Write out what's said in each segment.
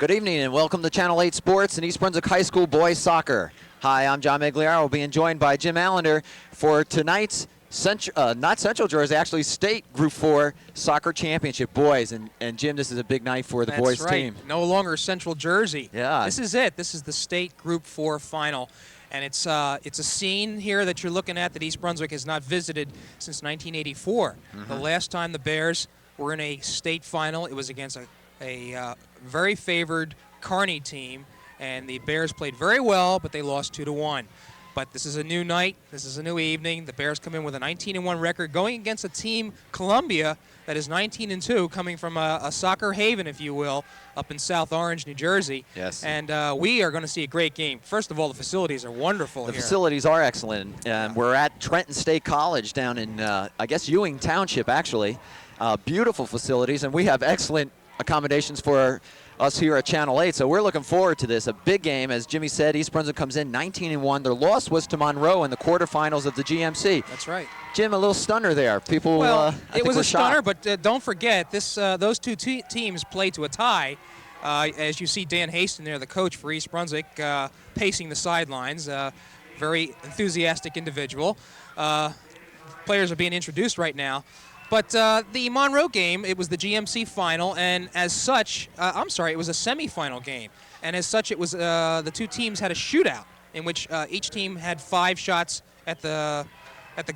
Good evening and welcome to Channel 8 Sports and East Brunswick High School Boys Soccer. Hi, I'm John Meggiolaro. We'll be joined by Jim Allinder for tonight's not Central Jersey, actually State Group 4 Soccer Championship Boys. And Jim, this is a big night for the boys team. That's right. No longer Central Jersey. Yeah. This is it. This is the State Group 4 final. And it's a scene here that you're looking at that East Brunswick has not visited since 1984. The last time the Bears were in a state final, it was against a very favored Kearney team, and the Bears played very well, but they lost 2-1. But this is a new night. This is a new evening. The Bears come in with a 19-1 record, going against a team, Colombia, that is 19-2, coming from a soccer haven, if you will, up in South Orange, New Jersey. Yes. And we are going to see a great game. First of all, the facilities are wonderful here. The facilities are excellent. We're at Trenton State College down in, I guess, Ewing Township, actually. Beautiful facilities, and we have excellent accommodations for us here at Channel 8, so we're looking forward to this. A big game, as Jimmy said. East Brunswick comes in 19-1. Their loss was to Monroe in the quarterfinals of the GMC. That's right. Jim, a little stunner there. People, well, it was a stunner, shocked. but don't forget, those two teams played to a tie. As you see Dan Haston there, the coach for East Brunswick, pacing the sidelines. Very enthusiastic individual. Players are being introduced right now. But the Monroe game, it was the GMC final, and as such, it was a semifinal game. And as such, it was the two teams had a shootout in which each team had 5 shots at the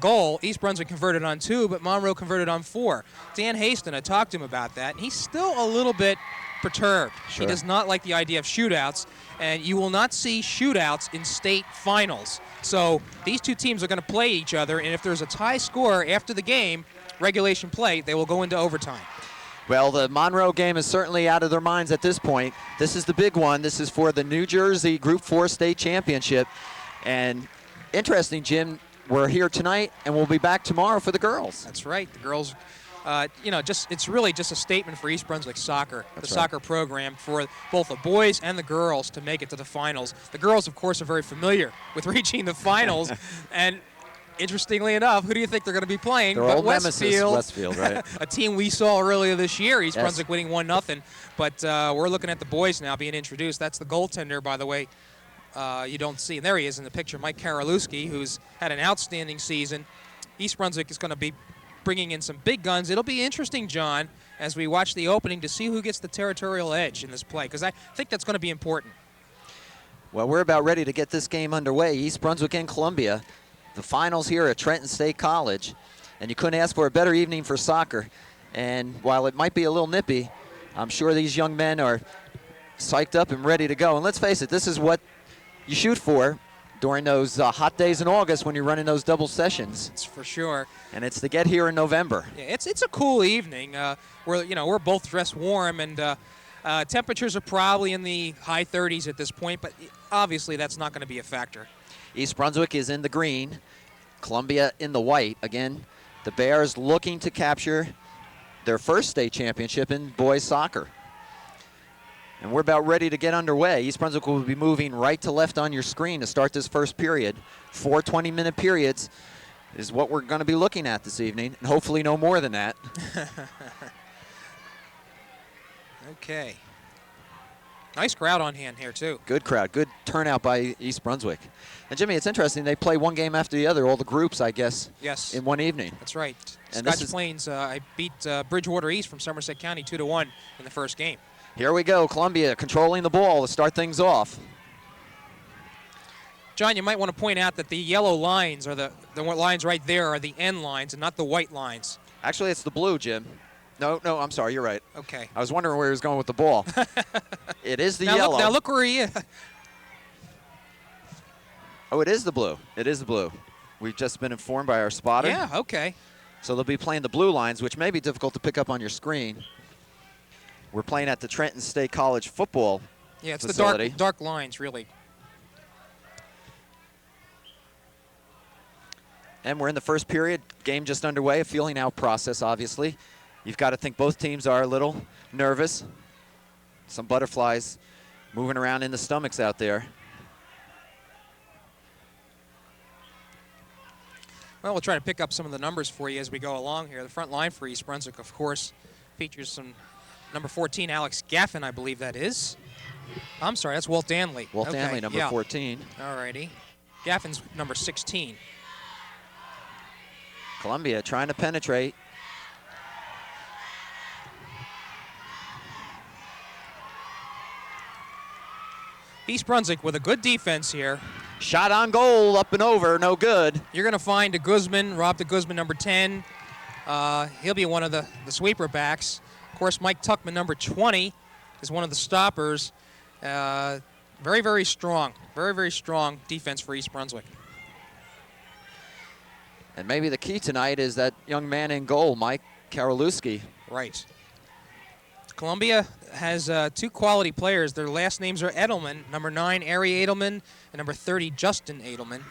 goal. East Brunswick converted on 2, but Monroe converted on 4. Dan Haston, I talked to him about that, and he's still a little bit perturbed. Sure. He does not like the idea of shootouts, and you will not see shootouts in state finals. So these two teams are going to play each other, and if there's a tie score after the game, regulation play, they will go into overtime. Well, the Monroe game is certainly out of their minds at this point. This is the big one. This is for the New Jersey Group 4 State Championship. And interesting, Jim, we're here tonight, and we'll be back tomorrow for the girls. That's right. The girls, it's really just a statement for East Brunswick soccer, soccer program, for both the boys and the girls to make it to the finals. The girls, of course, are very familiar with reaching the finals, and interestingly enough, who do you think they're going to be playing? Their old nemesis, Westfield, right? A team we saw earlier this year, East Brunswick winning 1-0. But we're looking at the boys now being introduced. That's the goaltender, by the way. You don't see, and there he is in the picture, Mike Karolewski, who's had an outstanding season. East Brunswick is going to be bringing in some big guns. It'll be interesting, John, as we watch the opening to see who gets the territorial edge in this play, because I think that's going to be important. Well, we're about ready to get this game underway. East Brunswick and Columbia. The finals here at Trenton State College, and you couldn't ask for a better evening for soccer. And while it might be a little nippy, I'm sure these young men are psyched up and ready to go. And let's face it, this is what you shoot for during those hot days in August when you're running those double sessions. It's for sure. And it's to get here in November. Yeah, it's a cool evening. We're both dressed warm, and temperatures are probably in the high 30s at this point, but obviously that's not going to be a factor. East Brunswick is in the green, Columbia in the white. Again, the Bears looking to capture their first state championship in boys soccer. And we're about ready to get underway. East Brunswick will be moving right to left on your screen to start this first period. 4 20-minute periods is what we're going to be looking at this evening, and hopefully no more than that. Okay. Nice crowd on hand here, too. Good crowd. Good turnout by East Brunswick. And, Jimmy, it's interesting. They play one game after the other, all the groups, I guess, yes, in one evening. That's right. And Scotch Plains, I beat Bridgewater East from Somerset County 2-1 in the first game. Here we go. Columbia controlling the ball to start things off. John, you might want to point out that the yellow lines, or the lines right there, are the end lines and not the white lines. Actually, it's the blue, Jim. No, I'm sorry. You're right. Okay. I was wondering where he was going with the ball. It is the yellow. Now look where he is. Oh, it is the blue. It is the blue. We've just been informed by our spotter. Yeah, okay. So they'll be playing the blue lines, which may be difficult to pick up on your screen. We're playing at the Trenton State College football facility. The dark lines, really. And we're in the first period. Game just underway. A feeling out process, obviously. You've got to think both teams are a little nervous. Some butterflies moving around in the stomachs out there. Well, we'll try to pick up some of the numbers for you as we go along here. The front line for East Brunswick, of course, features some number 14, Alex Gaffin, I believe that is. I'm sorry, that's Walt Danley. Walt Okay, Danley, number yeah. 14. All righty. Gaffin's number 16. Columbia trying to penetrate. East Brunswick with a good defense here. Shot on goal, up and over, no good. You're going to find de Guzman, Rob de Guzman, number 10. He'll be one of the sweeper backs. Of course, Mike Tuckman, number 20, is one of the stoppers. Very, very strong. Very, very strong defense for East Brunswick. And maybe the key tonight is that young man in goal, Mike Karolewski. Right. Columbia has 2 quality players. Their last names are Edelman, number 9, Ari Edelman, and number 30, Justin Edelman.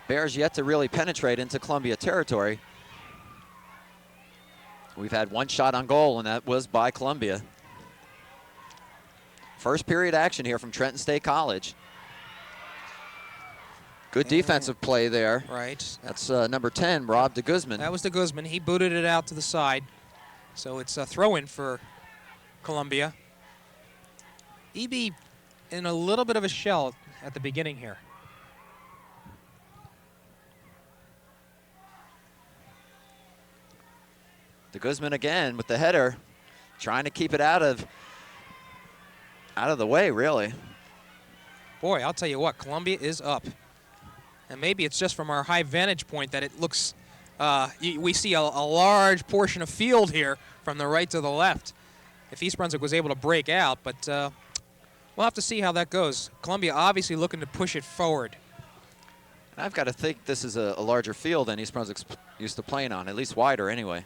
Bears yet to really penetrate into Columbia territory. We've had 1 shot on goal, and that was by Columbia. First period action here from Trenton State College. Good defensive play there. Right. That's number 10, Rob de Guzman. That was de Guzman. He booted it out to the side. So it's a throw-in for Columbia. EB in a little bit of a shell at the beginning here. De Guzman again with the header, trying to keep it out of the way, really. Boy, I'll tell you what, Columbia is up. And maybe it's just from our high vantage point that it looks, we see a large portion of field here from the right to the left. If East Brunswick was able to break out, but we'll have to see how that goes. Columbia obviously looking to push it forward. I've got to think this is a larger field than East Brunswick's used to playing on, at least wider anyway.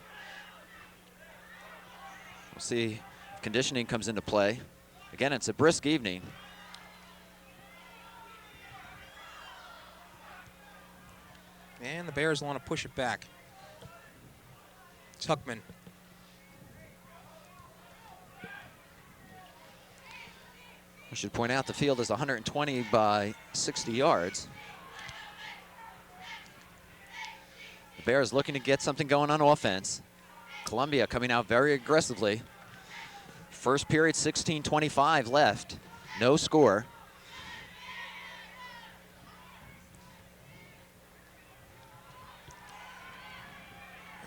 We'll see if conditioning comes into play. Again, it's a brisk evening. And the Bears want to push it back. Tuckman. I should point out the field is 120 by 60 yards. The Bears looking to get something going on offense. Columbia coming out very aggressively. First period, 16:25 left. No score.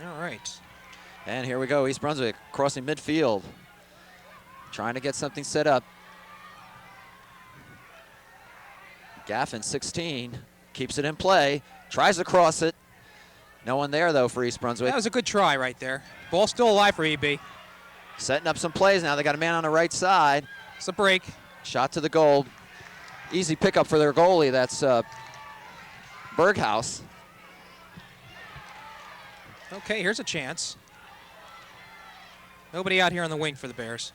All right. And here we go, East Brunswick crossing midfield. Trying to get something set up. Gaffin, 16, keeps it in play. Tries to cross it. No one there, though, for East Brunswick. That was a good try right there. Ball still alive for EB. Setting up some plays now. They got a man on the right side. It's a break. Shot to the goal. Easy pickup for their goalie. That's Berghaus. Okay, here's a chance. Nobody out here on the wing for the Bears.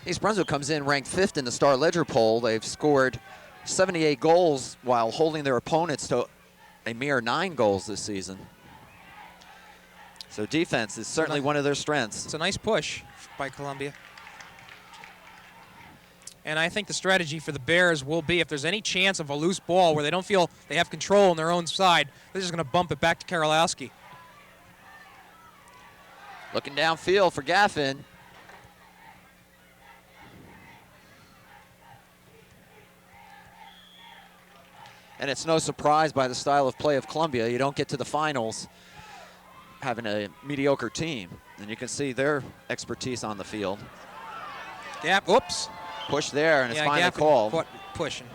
East Brunswick comes in ranked 5th in the Star Ledger poll. They've scored 78 goals while holding their opponents to a mere 9 goals this season. So defense is certainly one of their strengths. It's a nice push by Columbia. And I think the strategy for the Bears will be if there's any chance of a loose ball where they don't feel they have control on their own side, they're just going to bump it back to Karolewski. Looking downfield for Gaffin. And it's no surprise by the style of play of Columbia. You don't get to the finals having a mediocre team. And you can see their expertise on the field. Gap, whoops. Push there, and it's finally Gaffin called. Pushing.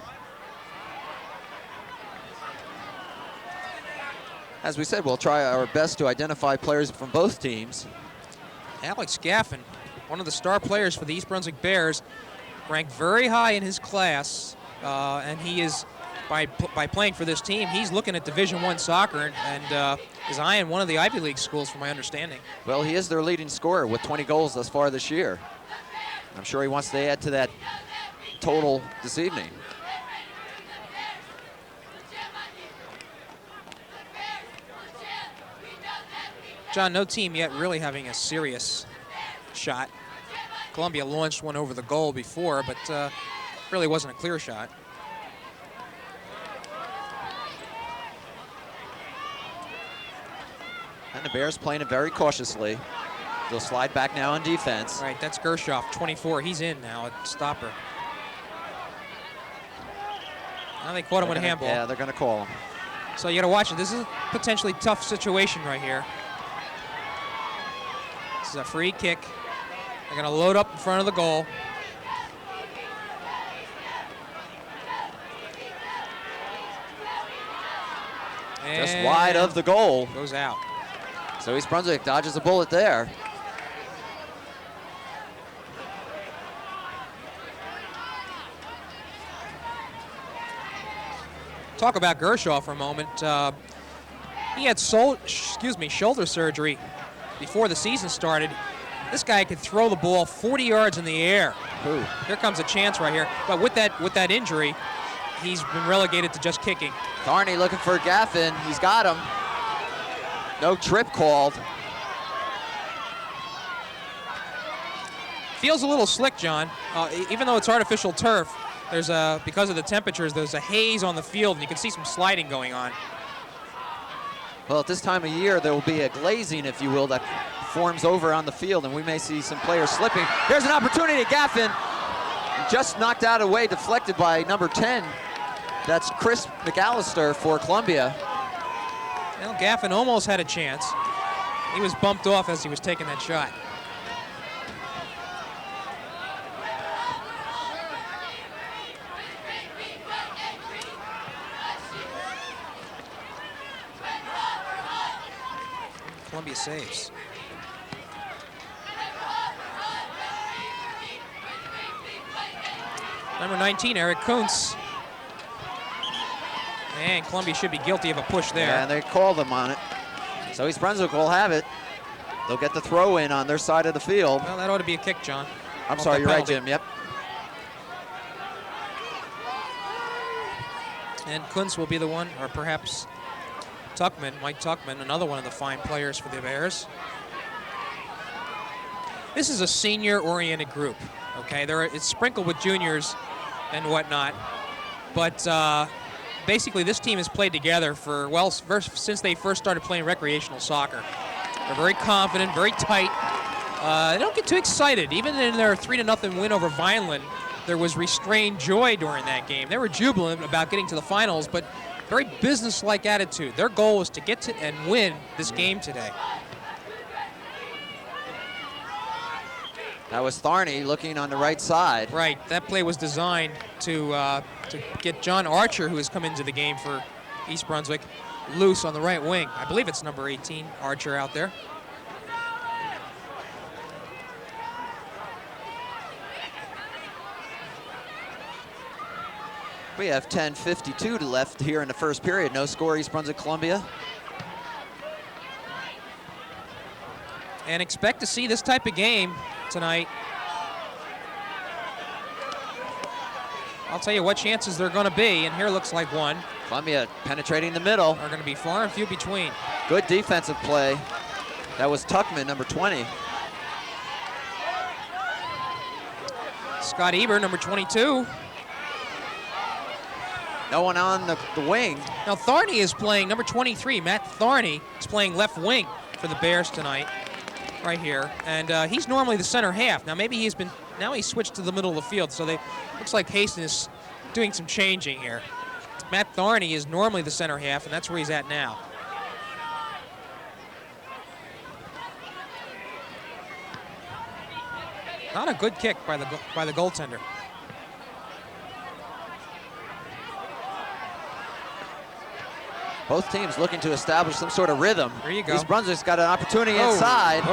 As we said, we'll try our best to identify players from both teams. Alex Gaffin, one of the star players for the East Brunswick Bears, ranked very high in his class, and he is, by playing for this team, he's looking at Division I soccer and is eyeing one of the Ivy League schools, from my understanding. Well, he is their leading scorer with 20 goals thus far this year. I'm sure he wants to add to that total this evening. John, no team yet really having a serious shot. Columbia launched one over the goal before, but really wasn't a clear shot. And the Bears playing it very cautiously. They'll slide back now on defense. Right, that's Gershoff, 24. He's in now at stopper. Now they caught him with a handball. Yeah, they're going to call him. So you got to watch it. This is a potentially tough situation right here. This is a free kick. They're going to load up in front of the goal. Just wide of the goal. Goes out. So East Brunswick dodges a bullet there. Talk about Gershaw for a moment. He had shoulder surgery before the season started. This guy could throw the ball 40 yards in the air. Ooh. Here comes a chance right here. But with that injury, he's been relegated to just kicking. Thorny looking for Gaffin. He's got him. No trip called. Feels a little slick, John. Even though it's artificial turf, there's because of the temperatures, there's a haze on the field, and you can see some sliding going on. Well, at this time of year, there will be a glazing, if you will, that forms over on the field, and we may see some players slipping. Here's an opportunity. Gaffin just knocked out of the way, deflected by number 10. That's Chris McAllister for Columbia. Well, Gaffin almost had a chance. He was bumped off as he was taking that shot. Columbia saves. Number 19, Eric Kuntz. And Columbia should be guilty of a push there. Yeah, and they called them on it. So East Brunswick will have it. They'll get the throw in on their side of the field. Well, that ought to be a kick, John. I'm sorry, you're right, Jim. Yep. And Kuntz will be the one, or perhaps Tuckman, Mike Tuckman, another one of the fine players for the Bears. This is a senior-oriented group, okay? It's sprinkled with juniors and whatnot, but basically this team has played together for, well, since they first started playing recreational soccer. They're very confident, very tight. They don't get too excited. Even in their 3-0 win over Vineland, there was restrained joy during that game. They were jubilant about getting to the finals, but very business-like attitude. Their goal was to get to and win this game today. That was Tharney looking on the right side. Right, that play was designed to get John Archer, who has come into the game for East Brunswick, loose on the right wing. I believe it's number 18, Archer, out there. We have 10:52 left here in the first period. No score, East Brunswick, Columbia. And expect to see this type of game tonight. I'll tell you what chances there are going to be, and here looks like one. Columbia penetrating the middle. Are going to be far and few between. Good defensive play. That was Tuckman, number 20. Scott Eber, number 22. No one on the wing. Now Tharney is playing, number 23, Matt Tharney is playing left wing for the Bears tonight, right here. And he's normally the center half. Now maybe now he's switched to the middle of the field, so looks like Hastings is doing some changing here. Matt Tharney is normally the center half, and that's where he's at now. Not a good kick by the goaltender. Both teams looking to establish some sort of rhythm. There you go. East Brunswick's got an opportunity inside.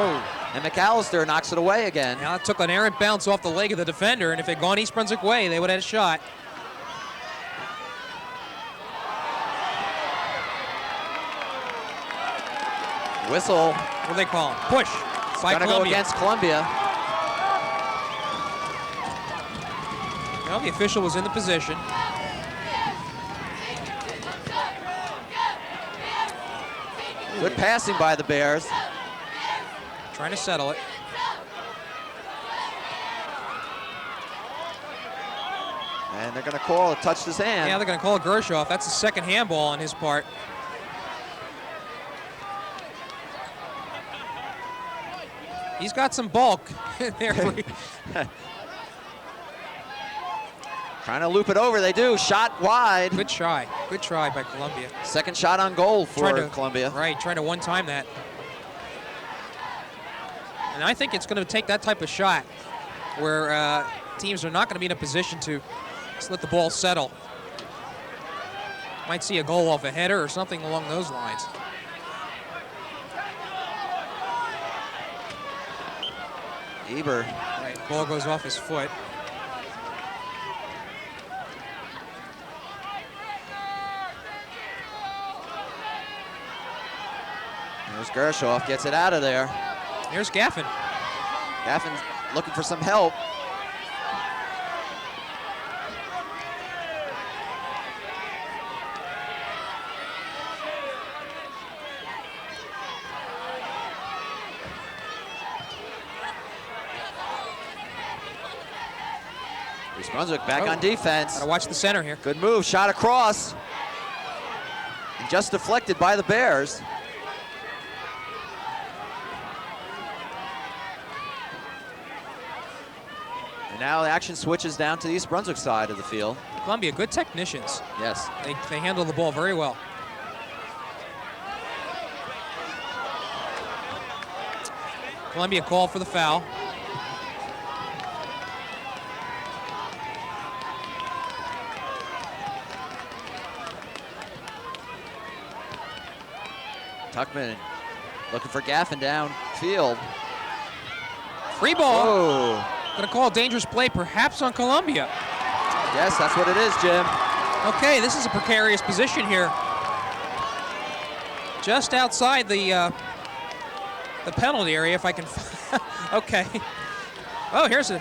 And McAllister knocks it away again. Now it took an errant bounce off the leg of the defender, and if it had gone East Brunswick way, they would have had a shot. Whistle. What do they call him? Push by Gonna Columbia. go against Columbia. Well, the official was in the position. Good passing by the Bears. Trying to settle it. And they're going to call it, touched his hand. Yeah, they're going to call Gershoff. That's the second handball on his part. He's got some bulk there. Trying to loop it over. They do. Shot wide. Good try. Good try by Colombia. Second shot on goal for Colombia. Right, trying to one-time that. And I think it's going to take that type of shot where teams are not going to be in a position to just let the ball settle. Might see a goal off a header or something along those lines. Eber. Right, ball goes off his foot. There's Gershoff, gets it out of there. Here's Gaffin. Gaffin's looking for some help. East Brunswick back on defense. Gotta watch the center here. Good move, shot across. And just deflected by the Bears. And now the action switches down to the East Brunswick side of the field. Columbia, good technicians. Yes. They handle the ball very well. Columbia called for the foul. Tuckman looking for Gaffin downfield. Free ball. Oh. Gonna call a dangerous play, perhaps on Columbia. Yes, that's what it is, Jim. Okay, this is a precarious position here. Just outside the penalty area, if I can. Okay. Oh, here's a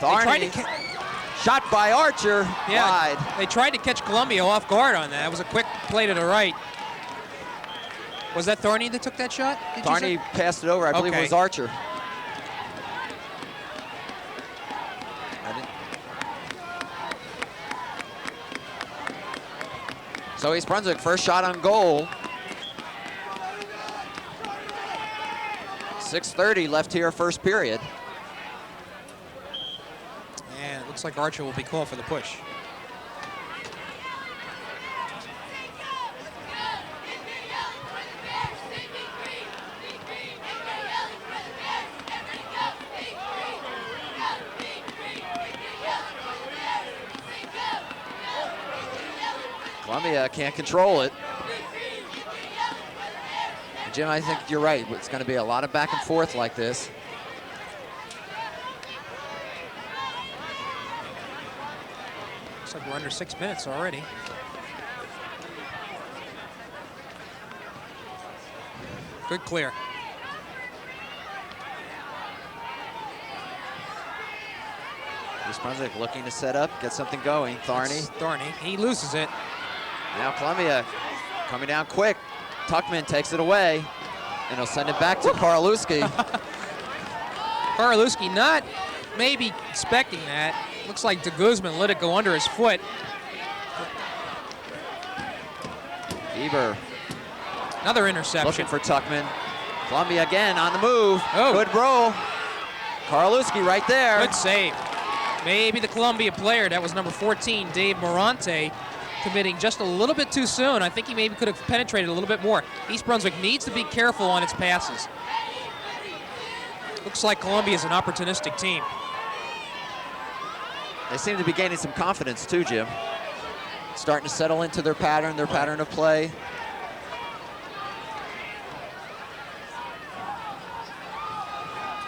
shot by Archer. Yeah, wide. They tried to catch Columbia off guard on that. It was a quick play to the right. Was that Thorny that took that shot? Thorny passed it over. I believe it was Archer. So East Brunswick, first shot on goal. 6:30 left here, first period. And it looks like Archer will be called for the push. Columbia can't control it. Jim, I think you're right. It's going to be a lot of back and forth like this. Looks like we're under 6 minutes already. Good clear. East Brunswick looking to set up, get something going. Thorny. He loses it. Now Columbia coming down quick. Tuckman takes it away, and he'll send it back to Karolewski. Karolewski not maybe expecting that. Looks like de Guzman let it go under his foot. Eber. Another interception. Looking for Tuckman. Columbia again on the move. Oh. Good roll. Karolewski right there. Good save. Maybe the Columbia player, that was number 14, Dave Morante, committing just a little bit too soon. I think he maybe could have penetrated a little bit more. East Brunswick needs to be careful on its passes. Looks like Columbia is an opportunistic team. They seem to be gaining some confidence too, Jim. Starting to settle into their pattern of play.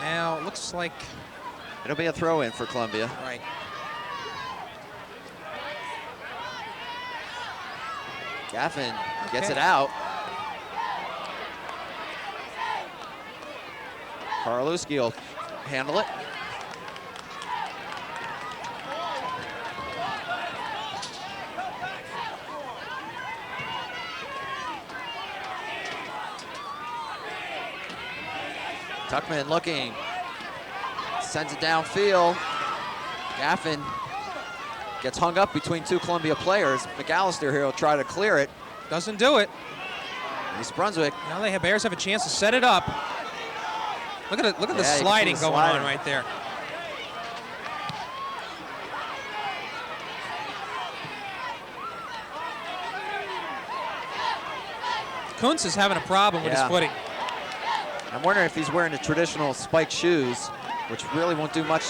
Now, it looks like... It'll be a throw-in for Columbia. Right. Gaffin gets it out. Karolewski will handle it. Tuckman looking, sends it downfield. Gaffin gets hung up between two Columbia players. McAllister here will try to clear it. Doesn't do it. East Brunswick. Now the Bears have a chance to set it up. Look at the Yeah, sliding going sliding on right there. Kuntz is having a problem with his footing. I'm wondering if he's wearing the traditional spiked shoes, which really won't do much.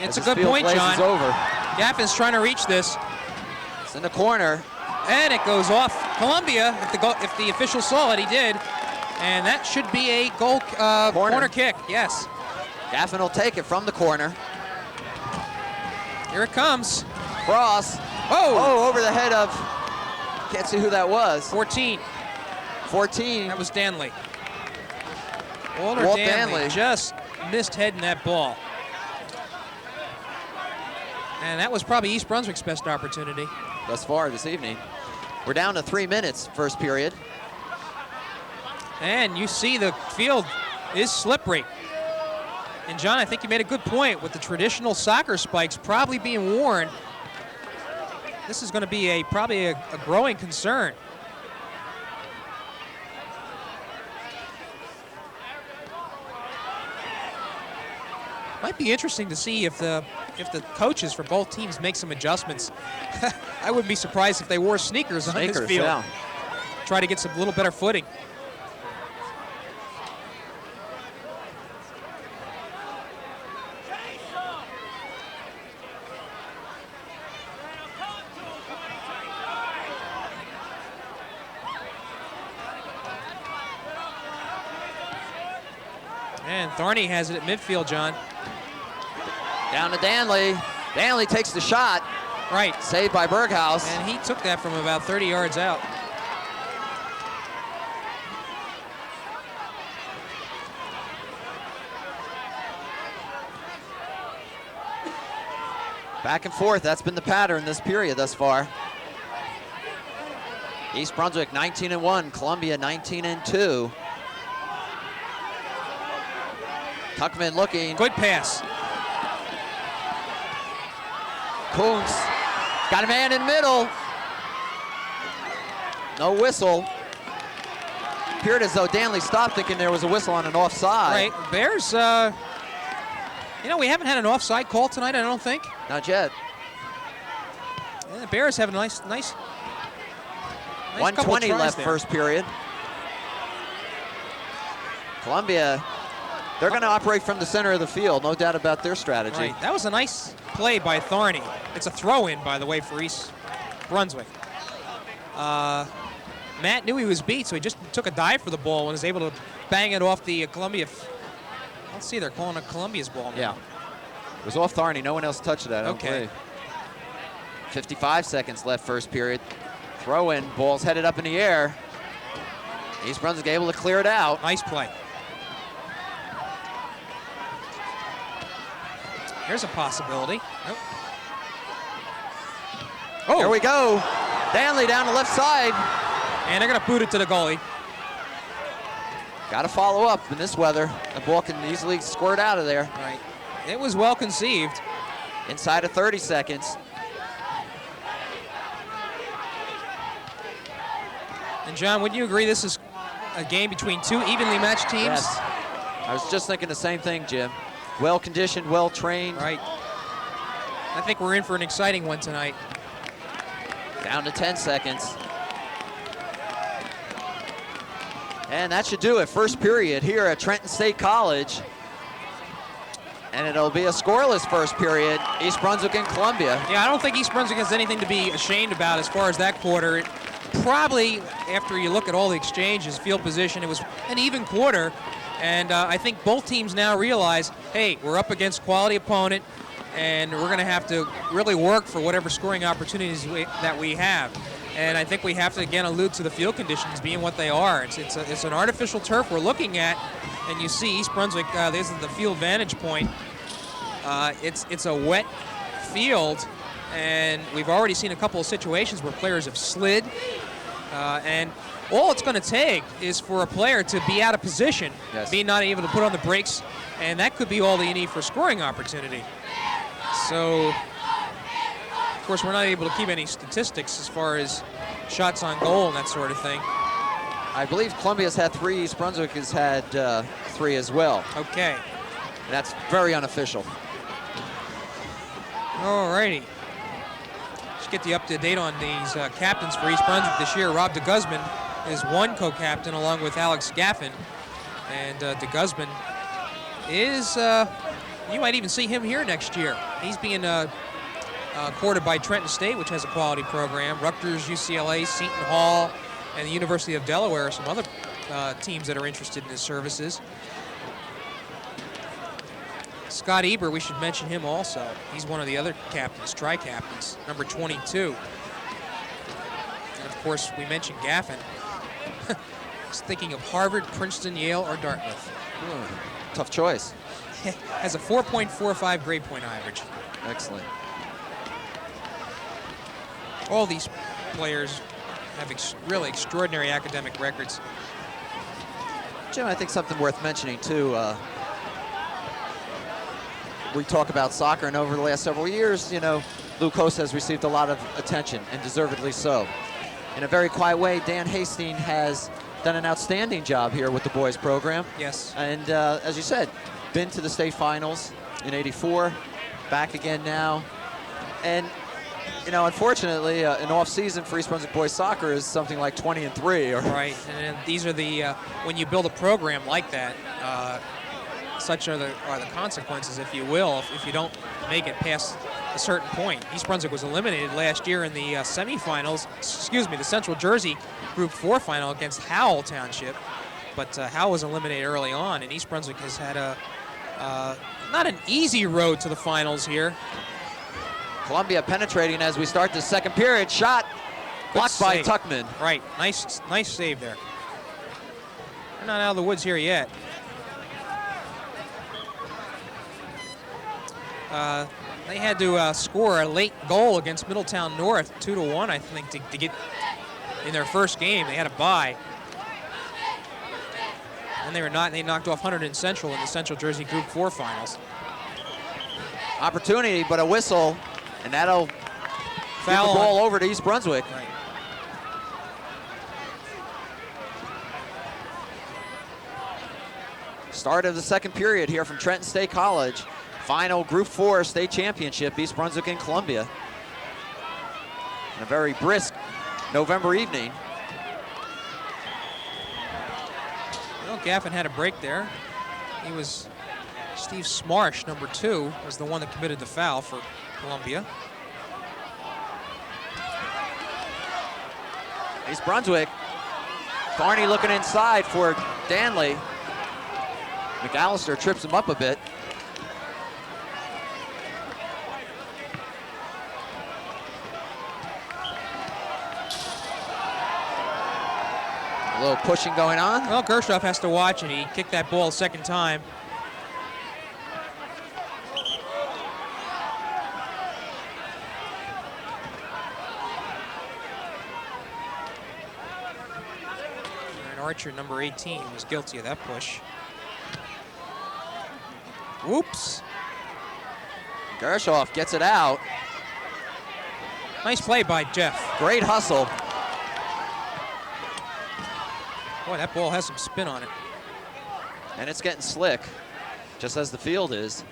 It's a good point, John. Over. Gaffin's trying to reach this. It's in the corner. And it goes off. Columbia, if the official saw it, he did. And that should be a goal corner kick, yes. Gaffin will take it from the corner. Here it comes. Cross. Oh, over the head of, can't see who that was. 14. 14. That was Danley. Walt Danley just missed heading that ball. And that was probably East Brunswick's best opportunity. Thus far this evening. We're down to 3 minutes, first period. And you see the field is slippery. And John, I think you made a good point with the traditional soccer spikes probably being worn. This is going to be probably a growing concern. Might be interesting to see if the coaches for both teams make some adjustments. I wouldn't be surprised if they wore sneakers on this field. Yeah. Try to get some little better footing. And Thorny has it at midfield, John. Down to Danley. Danley takes the shot. Right. Saved by Berghaus. And he took that from about 30 yards out. Back and forth, that's been the pattern this period thus far. East Brunswick 19-1, Columbia 19-2. Tuckman looking. Good pass. Kuntz got a man in the middle. No whistle. Appeared as though Danley stopped thinking there was a whistle on an offside. Right, Bears, you know, we haven't had an offside call tonight, I don't think. Not yet. Yeah, the Bears have a nice 1:20 left there. First period. Columbia, they're going to operate from the center of the field, no doubt about their strategy. Right. That was a nice play by Thorny. It's a throw-in, by the way, for East Brunswick. Matt knew he was beat, so he just took a dive for the ball and was able to bang it off the Columbia. Let's see, they're calling it Columbia's ball now. Yeah. It was off Thorny. No one else touched that. Okay. 55 seconds left first period. Throw in, ball's headed up in the air. East Brunswick able to clear it out. Nice play. Here's a possibility. Nope. Oh, there we go. Danley down the left side. And they're going to boot it to the goalie. Got to follow up in this weather. The ball can easily squirt out of there. Right. It was well conceived. Inside of 30 seconds. And John, would you agree this is a game between two evenly matched teams? Yes. I was just thinking the same thing, Jim. Well-conditioned, well-trained. Right. I think we're in for an exciting one tonight. Down to 10 seconds. And that should do it. First period here at Trenton State College. And it'll be a scoreless first period, East Brunswick and Columbia. Yeah, I don't think East Brunswick has anything to be ashamed about as far as that quarter. Probably, after you look at all the exchanges, field position, it was an even quarter. And I think both teams now realize, hey, we're up against quality opponent, and we're going to have to really work for whatever scoring opportunities that we have. And I think we have to, again, allude to the field conditions being what they are. It's an artificial turf we're looking at, and you see East Brunswick, this is the field vantage point. It's a wet field, and we've already seen a couple of situations where players have slid. And all it's going to take is for a player to be out of position, be not able to put on the brakes, and that could be all that you need for a scoring opportunity. So, of course, we're not able to keep any statistics as far as shots on goal and that sort of thing. I believe Columbia's had 3, East Brunswick has had referee as well. Okay. And that's very unofficial. All righty. Let's get the up-to-date on these captains for East Brunswick this year. Rob DeGuzman is one co-captain along with Alex Gaffin. And DeGuzman is, you might even see him here next year. He's being courted by Trenton State, which has a quality program. Rutgers, UCLA, Seton Hall, and the University of Delaware are some other teams that are interested in his services. Scott Eber, we should mention him also. He's one of the other captains, tri-captains, number 22. And of course, we mentioned Gaffin. He's thinking of Harvard, Princeton, Yale, or Dartmouth. Tough choice. Has a 4.45 grade point average. Excellent. All these players have really extraordinary academic records. Jim, I think something worth mentioning too, we talk about soccer, and over the last several years, you know, Lou Costa has received a lot of attention, and deservedly so. In a very quiet way, Dan Hastings has done an outstanding job here with the boys program. Yes. And as you said, been to the state finals in '84, back again now. And, you know, unfortunately, an off-season for East Brunswick boys soccer is something like 20-3. Or right, and these are the, when you build a program like that, such are the consequences, if you will, if you don't make it past a certain point. East Brunswick was eliminated last year in the semifinals, the Central Jersey Group 4 final against Howell Township. But Howell was eliminated early on, and East Brunswick has had not an easy road to the finals here. Columbia penetrating as we start the second period. Shot blocked by Tuckman. Right, nice save there. We're not out of the woods here yet. They had to score a late goal against Middletown North, 2-1, I think, to get in their first game. They had a bye. And they knocked off Hunterdon Central in the Central Jersey Group 4 finals. Opportunity, but a whistle, and that'll foul the ball over to East Brunswick. Right. Start of the second period here from Trenton State College. Final Group 4 state championship, East Brunswick and Columbia. And a very brisk November evening. Well, Gaffin had a break there. He was, Steve Smarsh, number 2, was the one that committed the foul for Columbia. East Brunswick. Barney looking inside for Danley. McAllister trips him up a bit. A little pushing going on. Well, Gershoff has to watch it. He kicked that ball a second time. And Archer, number 18, was guilty of that push. Whoops. Gershoff gets it out. Nice play by Jeff. Great hustle. Boy, that ball has some spin on it. And it's getting slick, just as the field is.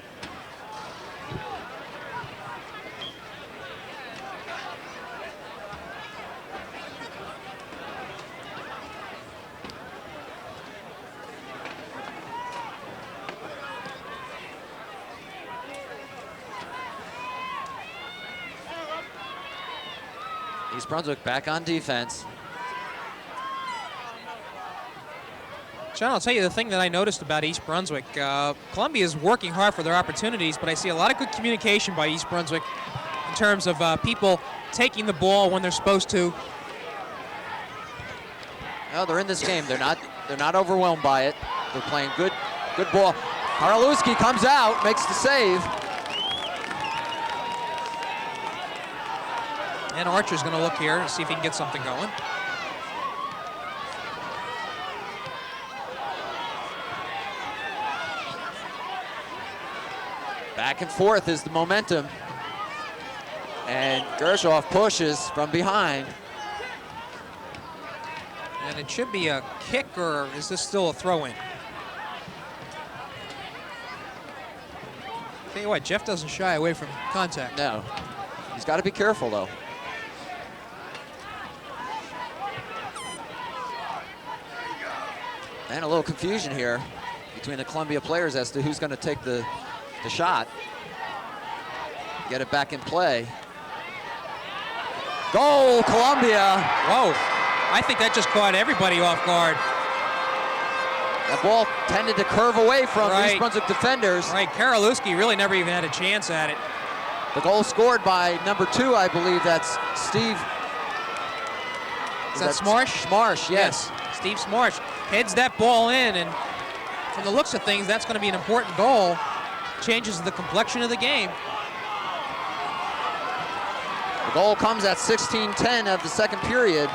East Brunswick back on defense. John, I'll tell you the thing that I noticed about East Brunswick. Columbia is working hard for their opportunities, but I see a lot of good communication by East Brunswick in terms of people taking the ball when they're supposed to. No, they're in this game. They're not overwhelmed by it. They're playing good ball. Haralewski comes out, makes the save. And Archer's going to look here and see if he can get something going. Back and forth is the momentum. And Gershoff pushes from behind. And it should be a kick, or is this still a throw-in? Tell you what, Jeff doesn't shy away from contact. No. He's got to be careful, though. And a little confusion here between the Columbia players as to who's going to take the shot. Get it back in play. Goal, Columbia. Whoa, I think that just caught everybody off guard. That ball tended to curve away from Right. East Brunswick defenders. Right, Karolewski really never even had a chance at it. The goal scored by number 2, I believe. That's Steve. Is that Smarsh? Smarsh, yes. Steve Smarsh heads that ball in, and from the looks of things, that's going to be an important goal. Changes the complexion of the game. The goal comes at 16:10 of the second period.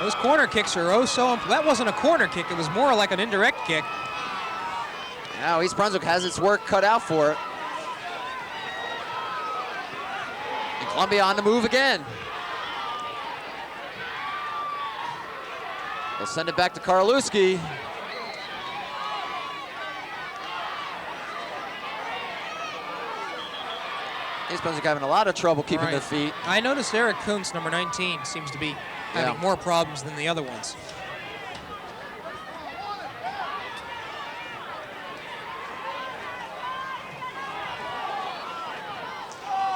Those corner kicks are oh so important. That wasn't a corner kick, it was more like an indirect kick. Now East Brunswick has its work cut out for it. And Columbia on the move again. They'll send it back to Karolewski. East Brunswick having a lot of trouble keeping their feet. I noticed Eric Kuntz, number 19, seems to be having more problems than the other ones.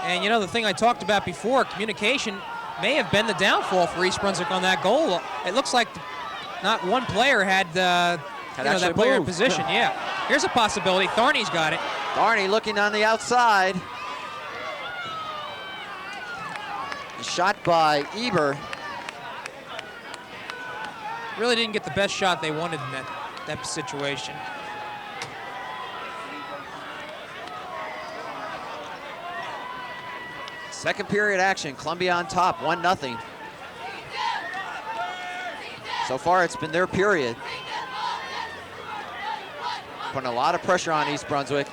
And you know, the thing I talked about before, communication may have been the downfall for East Brunswick on that goal. It looks like not one player had that player in position. Yeah, here's a possibility. Tharney's got it. Tharney looking on the outside. Shot by Eber. Really didn't get the best shot they wanted in that situation. Second period action, Columbia on top, 1-0. So far it's been their period. Putting a lot of pressure on East Brunswick.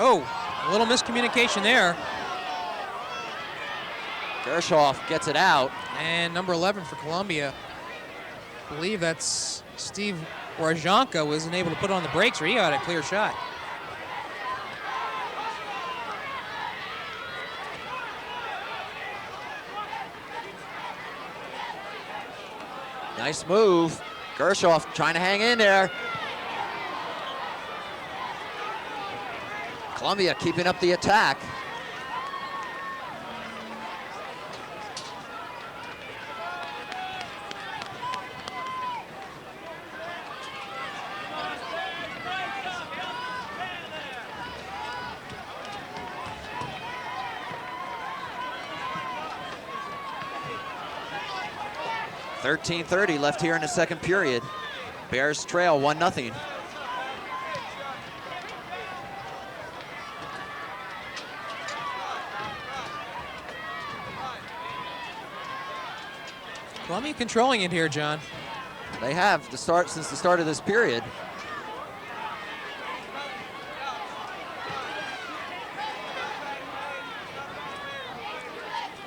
Oh, a little miscommunication there. Gershoff gets it out. And number 11 for Columbia. I believe that's Steve Warajanka wasn't able to put on the brakes, or he had a clear shot. Nice move. Gershoff trying to hang in there. Columbia keeping up the attack. .13:30 left here in the second period. Bears trail 1-0. Columbia controlling it here, John. They have since the start of this period.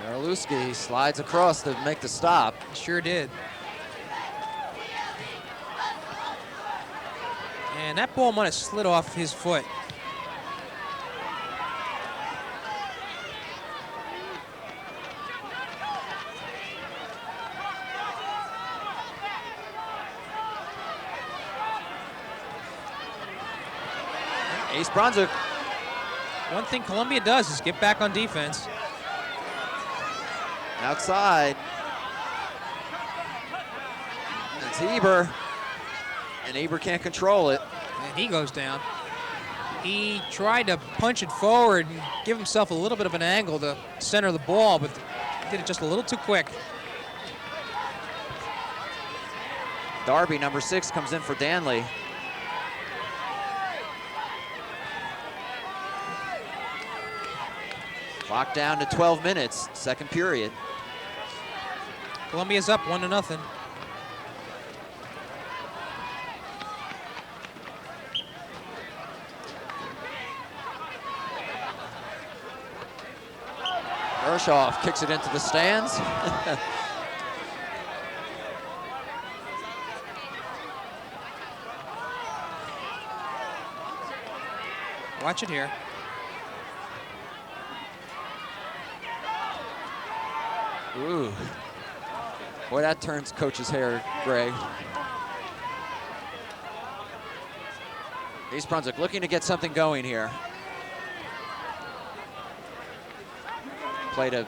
Karolewski slides across to make the stop. Sure did. And that ball might have slid off his foot. East Brunswick. One thing Columbia does is get back on defense. Outside. It's Eber. And Eber can't control it. And he goes down. He tried to punch it forward and give himself a little bit of an angle to center the ball, but did it just a little too quick. Darby, number 6, comes in for Danley. Clock down to 12 minutes, second period. Columbia's up 1-0. Gershoff kicks it into the stands. Watch it here. Ooh. Boy, that turns coach's hair gray. East Brunswick looking to get something going here. Played a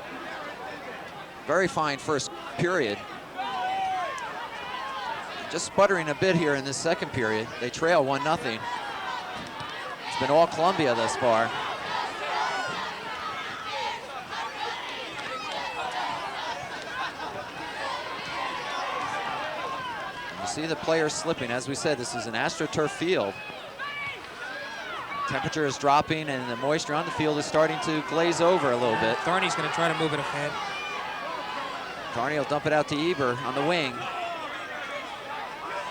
very fine first period. Just sputtering a bit here in this second period. They trail 1-0. It's been all Columbia thus far. You see the players slipping. As we said, this is an AstroTurf field. Temperature is dropping and the moisture on the field is starting to glaze over a little bit. Tharney's going to try to move it ahead. Tharney will dump it out to Eber on the wing.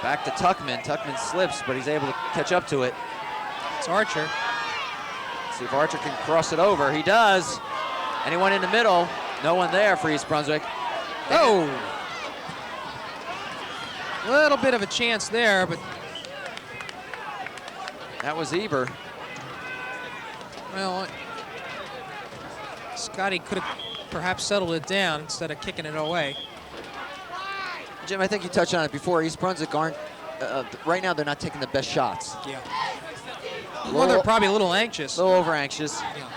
Back to Tuckman. Tuckman slips, but he's able to catch up to it. It's Archer. See if Archer can cross it over. He does. Anyone in the middle? No one there for East Brunswick. Oh! A little bit of a chance there, but that was Eber. Well, Scotty could have perhaps settled it down instead of kicking it away. Jim, I think you touched on it before. East Brunswick aren't, right now they're not taking the best shots. Yeah. Well, they're probably a little anxious. A little over anxious. Yeah.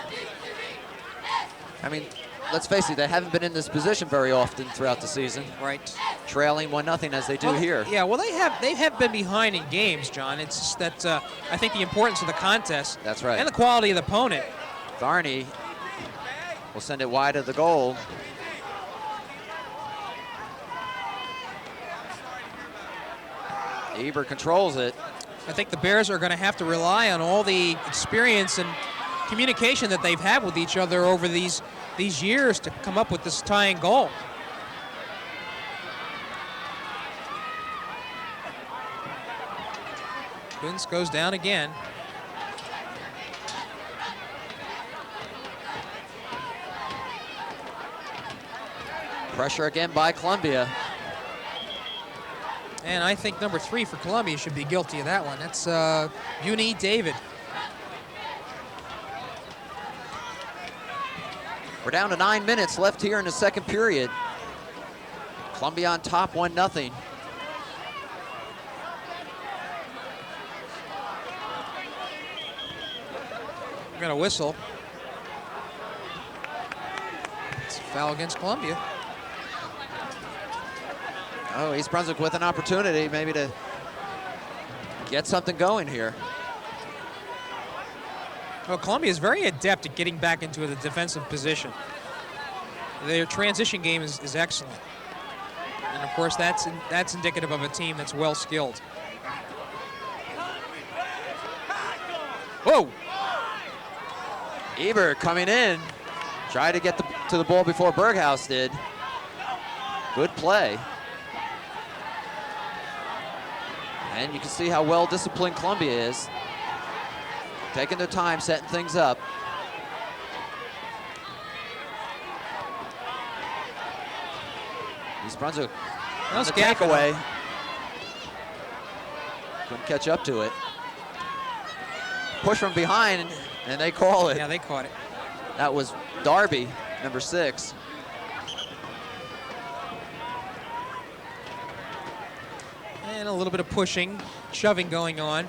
I mean, let's face it, they haven't been in this position very often throughout the season. Right. Trailing 1-0 as they do here. Yeah, well, they have been behind in games, John. It's just that I think the importance of the contest. That's right. And the quality of the opponent. Tharney will send it wide of the goal. Eber controls it. I think the Bears are going to have to rely on all the experience and communication that they've had with each other over these years to come up with this tying goal. Kuntz goes down again. Pressure again by Columbia. And I think number 3 for Columbia should be guilty of that one. That's Uni David. We're down to 9 minutes left here in the second period. Columbia on top 1-0. We're going to whistle. It's a foul against Columbia. Oh, East Brunswick with an opportunity maybe to get something going here. Well, Columbia is very adept at getting back into the defensive position. Their transition game is excellent. And of course, that's indicative of a team that's well skilled. Whoa! Eber coming in. Tried to get to the ball before Berghaus did. Good play. And you can see how well disciplined Columbia is. Taking their time, setting things up. East Brunswick on the takeaway. Couldn't catch up to it. Push from behind, and they call it. Yeah, they caught it. That was Darby, number 6. And a little bit of pushing, shoving going on.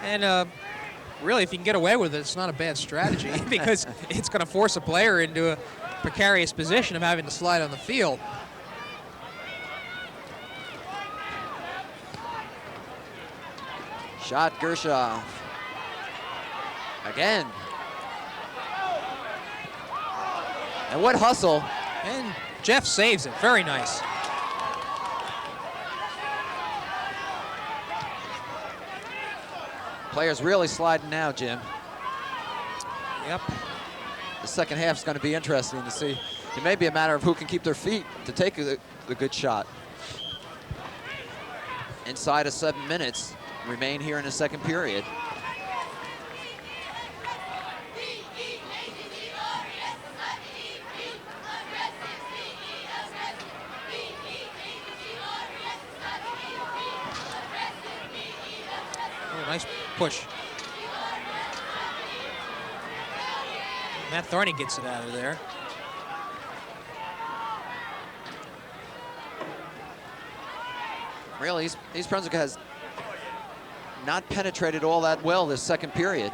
And really, if you can get away with it, it's not a bad strategy because it's going to force a player into a precarious position of having to slide on the field. Shot Gershoff. Again. And what hustle. And Jeff saves it. Very nice. Players really sliding now, Jim. Yep. the second half is going to be interesting to see. It may be a matter of who can keep their feet to take the good shot. Inside of 7 minutes remain here in the second period. Oh, nice push. Matt Thorney gets it out of there. Really, East Brunswick has not penetrated all that well this second period.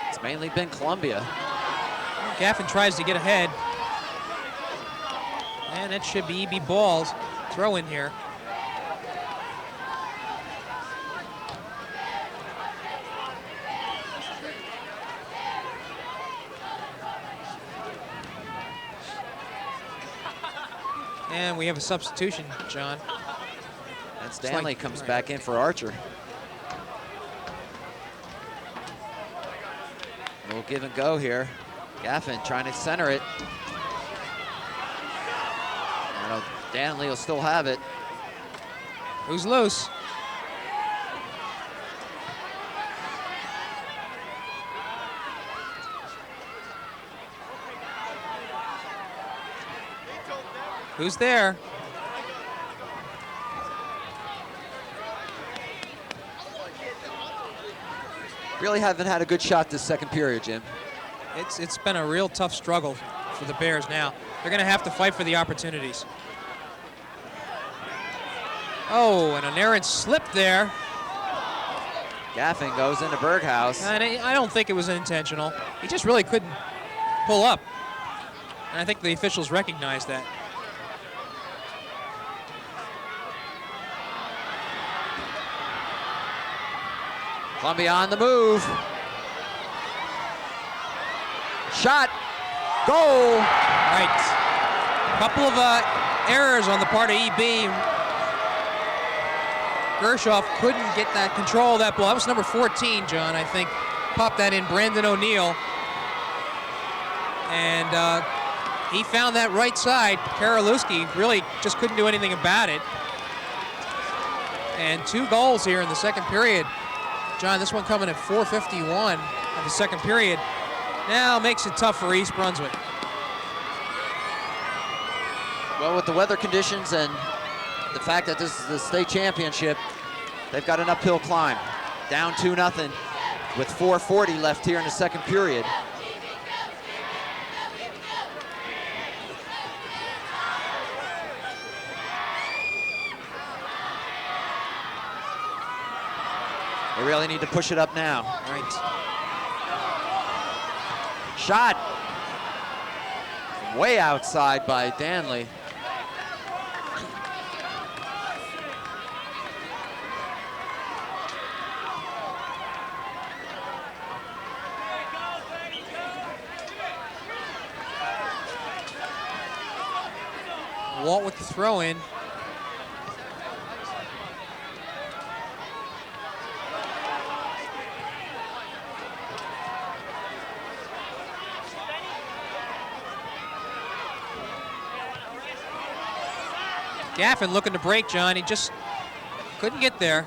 It's mainly been Columbia. Gaffin tries to get ahead. And it should be EB Ball's throw in here. And we have a substitution, John. And Stanley comes back in for Archer. A little give and go here. Gaffin trying to center it. Stanley will still have it. Who's loose? Who's there? Really haven't had a good shot this second period, Jim. It's been a real tough struggle for the Bears now. They're going to have to fight for the opportunities. Oh, and an errant slip there. Gaffin goes into Berghaus. And I don't think it was intentional. He just really couldn't pull up. And I think the officials recognized that. Columbia on the move. Shot. Goal. Right. A couple of errors on the part of EB. Gershoff couldn't get that control of that ball. That was number 14, John, I think. Popped that in, Brandon O'Neill. And he found that right side. Karolewski really just couldn't do anything about it. And 2 goals here in the second period. John, this one coming at 4:51 of the second period. Now makes it tough for East Brunswick. Well, with the weather conditions and the fact that this is the state championship, they've got an uphill climb. Down 2-0 with 4:40 left here in the second period. They really need to push it up now. Right. Shot. Way outside by Danley. Walt with the throw in. Gaffin looking to break, John. He just couldn't get there.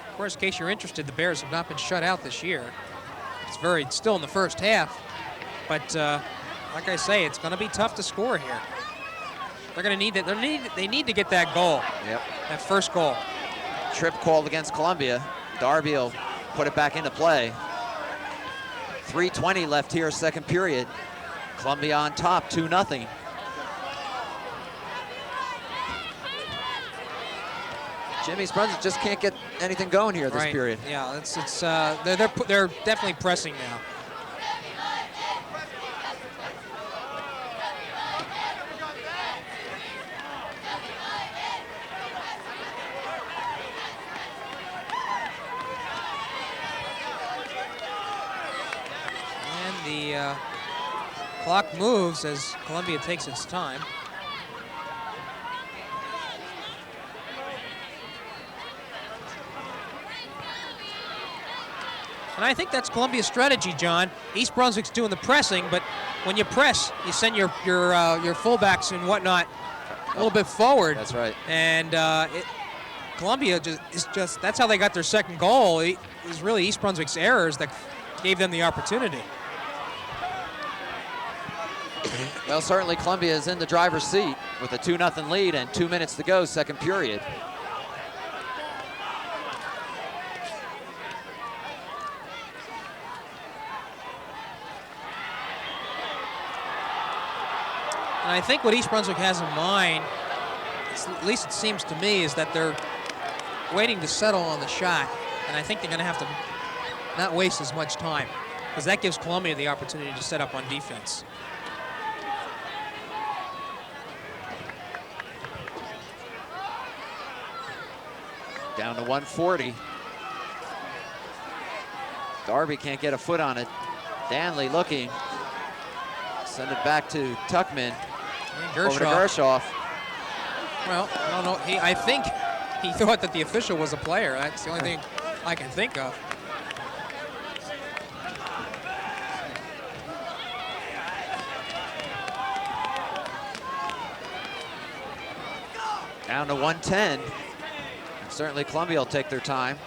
Of course, in case you're interested, the Bears have not been shut out this year. It's still in the first half, but like I say, it's going to be tough to score here. They're going to need that. They need to get that goal. Yep. That first goal. Trip called against Columbia. Darby will put it back into play. 3:20 left here, second period. Columbia on top, 2-0. Jimmy's Brunswick just can't get anything going here this period. Yeah, they're definitely pressing now. And the clock moves as Columbia takes its time. And I think that's Columbia's strategy, John. East Brunswick's doing the pressing, but when you press, you send your fullbacks and whatnot a little bit forward. That's right. And Columbia that's how they got their second goal. It was really East Brunswick's errors that gave them the opportunity. Well, certainly Columbia is in the driver's seat with a 2-0 lead and 2 minutes to go, second period. And I think what East Brunswick has in mind, at least it seems to me, is that they're waiting to settle on the shot. And I think they're going to have to not waste as much time, because that gives Columbia the opportunity to set up on defense. Down to 140. Darby can't get a foot on it. Danley looking. Send it back to Tuckman. Over to Gershoff. Well, I don't know. I think he thought that the official was a player. That's the only thing I can think of. Down to 110. Certainly Columbia will take their time.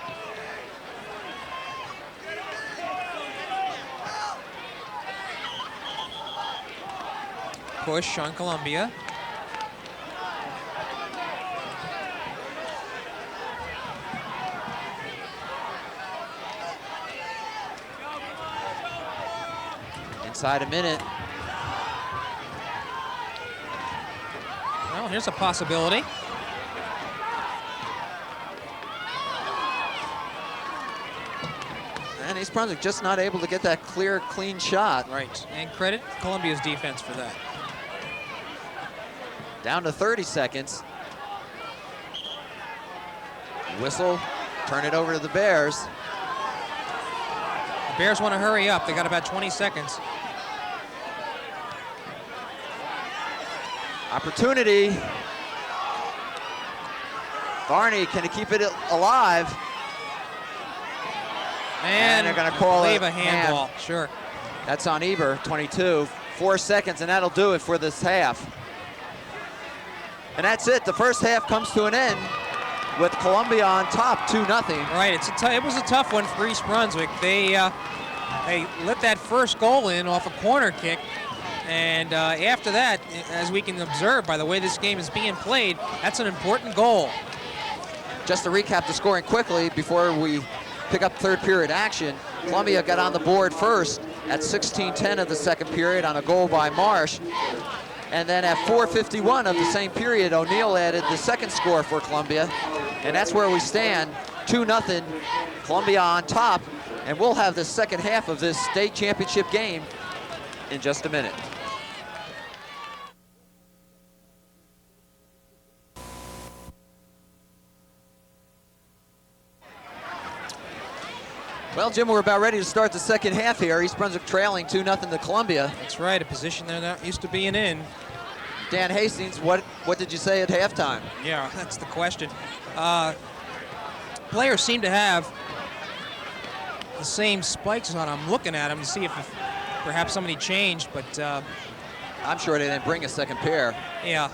Push on Columbia. Inside a minute. Well, here's a possibility. And East Brunswick just not able to get that clear, clean shot. Right, and credit Columbia's defense for that. Down to 30 seconds. Whistle, turn it over to the Bears. The Bears want to hurry up. They got about 20 seconds. Opportunity. Varney, can he keep it alive? And they're going to call it a handball. Sure. That's on Eber, 22. 4 seconds, and that'll do it for this half. And that's it. The first half comes to an end with Columbia on top, 2-0. Right. It was a tough one for East Brunswick. They let that first goal in off a corner kick, and after that, as we can observe by the way this game is being played, that's an important goal. Just to recap the scoring quickly before we pick up third period action, Columbia got on the board first at 16:10 of the second period on a goal by Marsh. And then at 4:51 of the same period, O'Neill added the second score for Columbia. And that's where we stand, 2-0, Columbia on top. And we'll have the second half of this state championship game in just a minute. Well, Jim, we're about ready to start the second half here. East Brunswick trailing 2-0 to Columbia. That's right, a position they're not used to being in. Dan Hastings, what did you say at halftime? Yeah, that's the question. Players seem to have the same spikes on. I'm looking at them to see if perhaps somebody changed, but I'm sure they didn't bring a second pair. Yeah.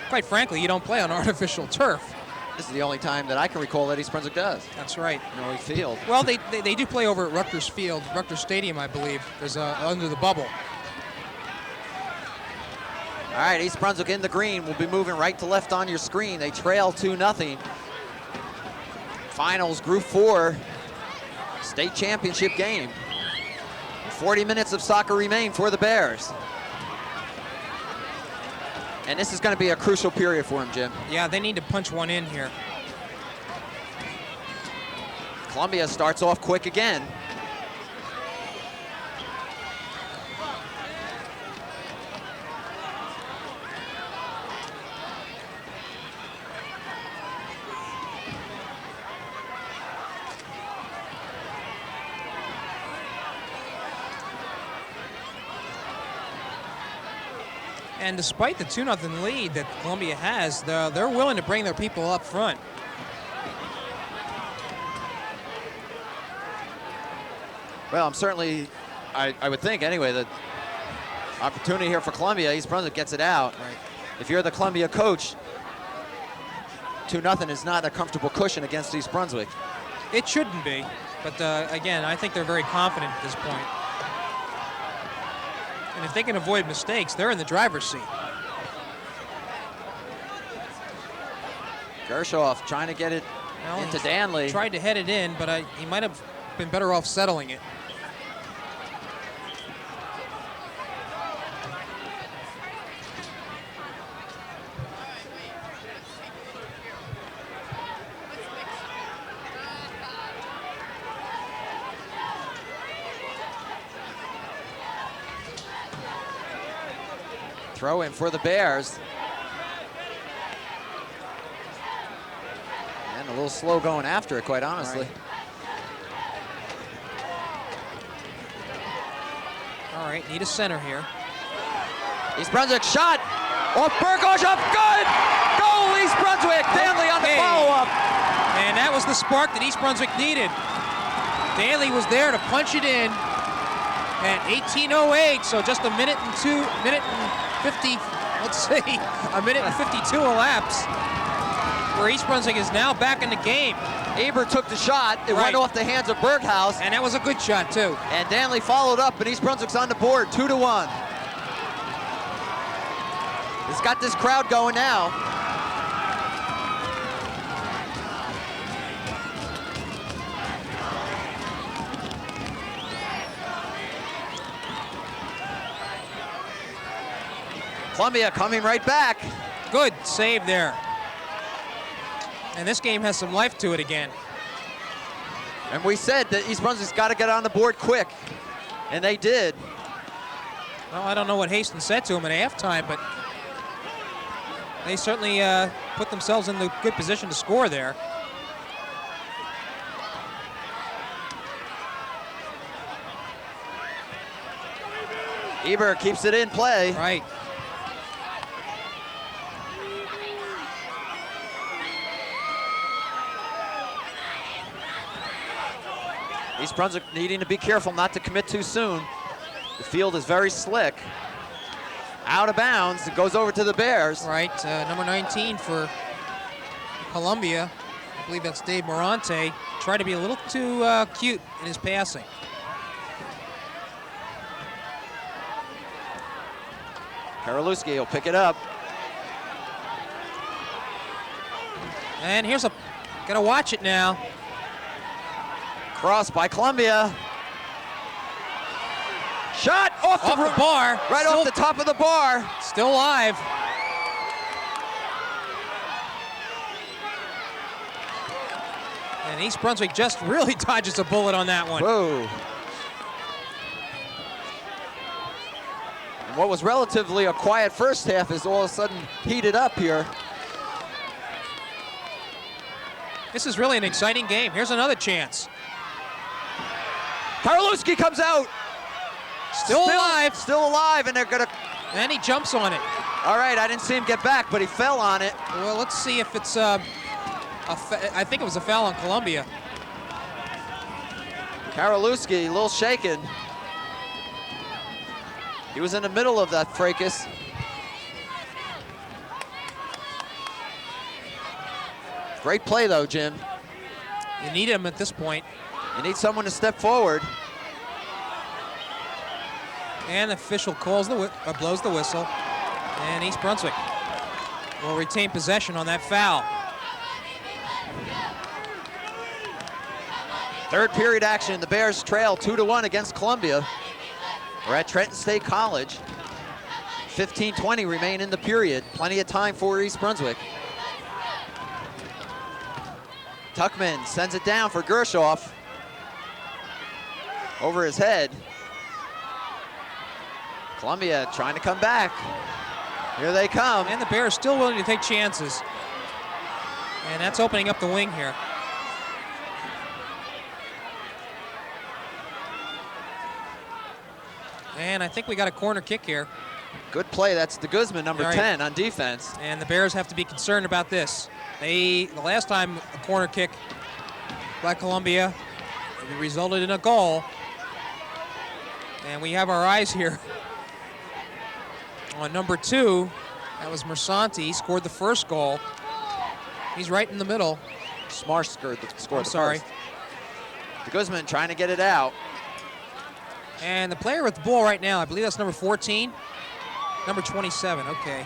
Quite frankly, you don't play on artificial turf. This is the only time that I can recall that East Brunswick does. That's right. Norrie Field. Well, they do play over at Rutgers Field, Rutgers Stadium, I believe. There's under the bubble. All right, East Brunswick in the green. We'll be moving right to left on your screen. They trail 2-0. Finals Group 4 state championship game. 40 minutes of soccer remain for the Bears. And this is going to be a crucial period for them, Jim. Yeah, they need to punch one in here. Columbia starts off quick again. And despite the 2-0 lead that Columbia has, they're willing to bring their people up front. Well, I'm certainly, I would think anyway, the opportunity here for Columbia. East Brunswick gets it out. Right. If you're the Columbia coach, 2-0 is not a comfortable cushion against East Brunswick. It shouldn't be, but again, I think they're very confident at this point. And if they can avoid mistakes, they're in the driver's seat. Gershoff trying to get it into Danley. Tried to head it in, but he might have been better off settling it. Throw in for the Bears. And a little slow going after it, quite honestly. Right. All right, need a center here. East Brunswick shot. Off Burgoshov, good! Goal, East Brunswick! Danley on the follow-up. And that was the spark that East Brunswick needed. Danley was there to punch it in at 18:08, so just a minute and 50, let's see, a minute and 52 elapsed, where East Brunswick is now back in the game. Eber took the shot. It went off the hands of Berghaus. And that was a good shot, too. And Danley followed up, and East Brunswick's on the board, 2-1. It's got this crowd going now. Columbia coming right back. Good save there. And this game has some life to it again. And we said that East Brunswick's got to get on the board quick, and they did. Well, I don't know what Hastings said to him at halftime, but they certainly put themselves in the good position to score there. Eber keeps it in play. Right. East Brunswick needing to be careful not to commit too soon. The field is very slick. Out of bounds, it goes over to the Bears. Right, number 19 for Columbia. I believe that's Dave Morante. Tried to be a little too cute in his passing. Karolewski will pick it up. And here's gotta watch it now. Cross by Columbia. Shot off the bar. Right off the top of the bar. Still live. And East Brunswick just really dodges a bullet on that one. Whoa. And what was relatively a quiet first half is all of a sudden heated up here. This is really an exciting game. Here's another chance. Karolewski comes out. Still alive. Still alive, and they're gonna. And he jumps on it. All right, I didn't see him get back, but he fell on it. Well, let's see if it's I think it was a foul on Columbia. Karolewski, a little shaken. He was in the middle of that fracas. Great play, though, Jim. You need him at this point. You need someone to step forward. And the official blows the whistle. And East Brunswick will retain possession on that foul. Third period action. The Bears trail 2-1 against Columbia. We're at Trenton State College. 15:20 remain in the period. Plenty of time for East Brunswick. Tuckman sends it down for Gershoff. Over his head. Columbia trying to come back. Here they come. And the Bears still willing to take chances. And that's opening up the wing here. And I think we got a corner kick here. Good play. That's de Guzman, number 10 on defense. And the Bears have to be concerned about this. The last time a corner kick by Columbia, it resulted in a goal. And we have our eyes here on number 2. That was Mersanti. He scored the first goal. He's right in the middle. Smarsh scored the I'm sorry. first. De Guzman trying to get it out. And the player with the ball right now, I believe that's number 14. Number 27, okay.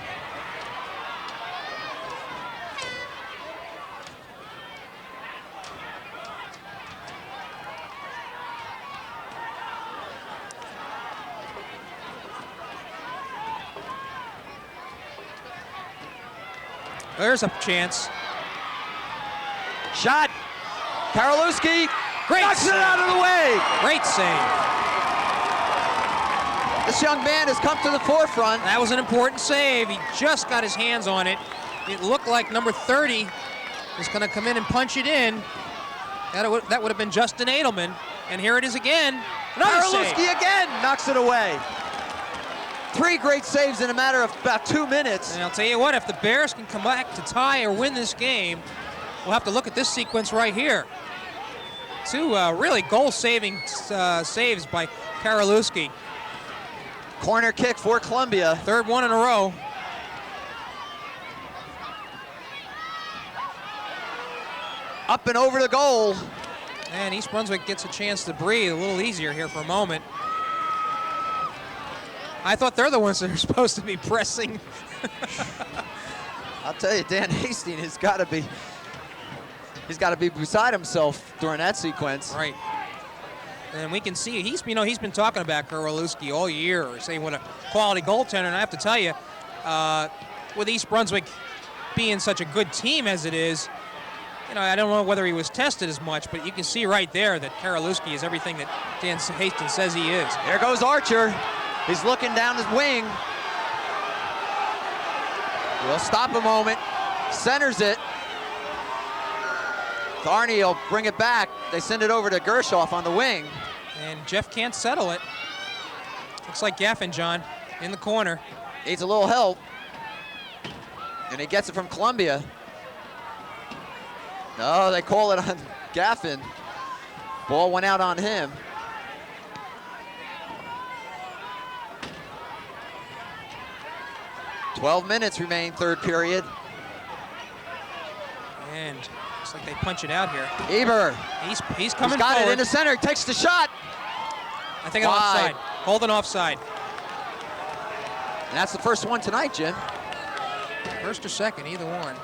There's a chance. Shot. Karolewski knocks it out of the way. Great save. This young man has come to the forefront. That was an important save. He just got his hands on it. It looked like number 30 was going to come in and punch it in. That would have been Justin Edelman. And here it is again. Another save. Karolewski again knocks it away. 3 great saves in a matter of about 2 minutes. And I'll tell you what, if the Bears can come back to tie or win this game, we'll have to look at this sequence right here. 2 really goal-saving saves by Karolewski. Corner kick for Columbia. 3rd one in a row. Up and over the goal. And East Brunswick gets a chance to breathe a little easier here for a moment. I thought they're the ones that are supposed to be pressing. I'll tell you, Dan Hastings has got to be, he's got to be beside himself during that sequence. Right. And we can see he's been talking about Karolewski all year, saying what a quality goaltender. And I have to tell you, with East Brunswick being such a good team as it is, I don't know whether he was tested as much, but you can see right there that Karolewski is everything that Dan Hastings says he is. There goes Archer. He's looking down his wing. We'll stop a moment. Centers it. Tharney will bring it back. They send it over to Gershoff on the wing. And Jeff can't settle it. Looks like Gaffin, John, in the corner. Needs a little help. And he gets it from Columbia. No, they call it on Gaffin. Ball went out on him. "12 minutes remain, 3rd period. And looks like they punch it out here. Eber. He's coming He's got forward. it in the center. Takes the shot. I think an offside. Holding offside. And that's the first one tonight, Jim. First or second, either one.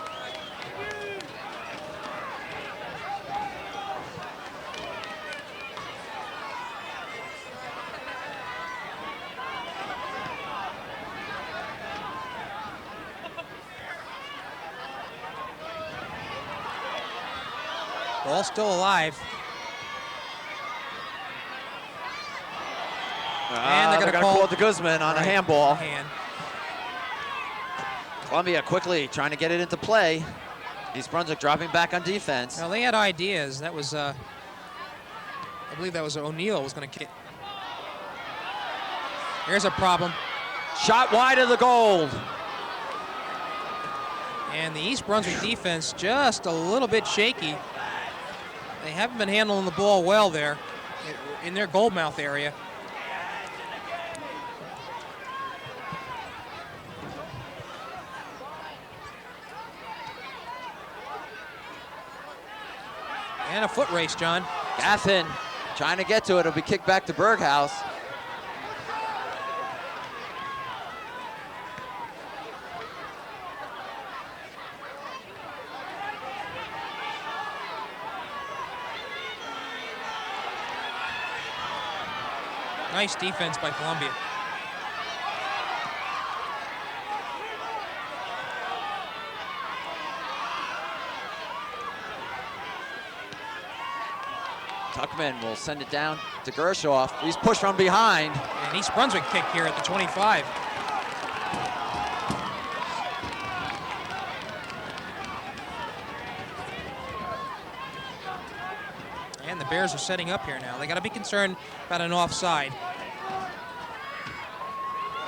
Ball still alive. And they're going to call De Guzman on a handball. Hand. Columbia quickly trying to get it into play. East Brunswick dropping back on defense. Now they had ideas. That was, I believe that was O'Neill was going to kick. Here's a problem. Shot wide of the goal. And the East Brunswick defense just a little bit shaky. They haven't been handling the ball well there in their goal mouth area. And a foot race, John. Gaffin trying to get to it. It'll be kicked back to Berghaus. Nice defense by Columbia. Tuckman will send it down to Gershoff. He's pushed from behind. And East Brunswick kick here at the 25. And the Bears are setting up here now. They got to be concerned about an offside.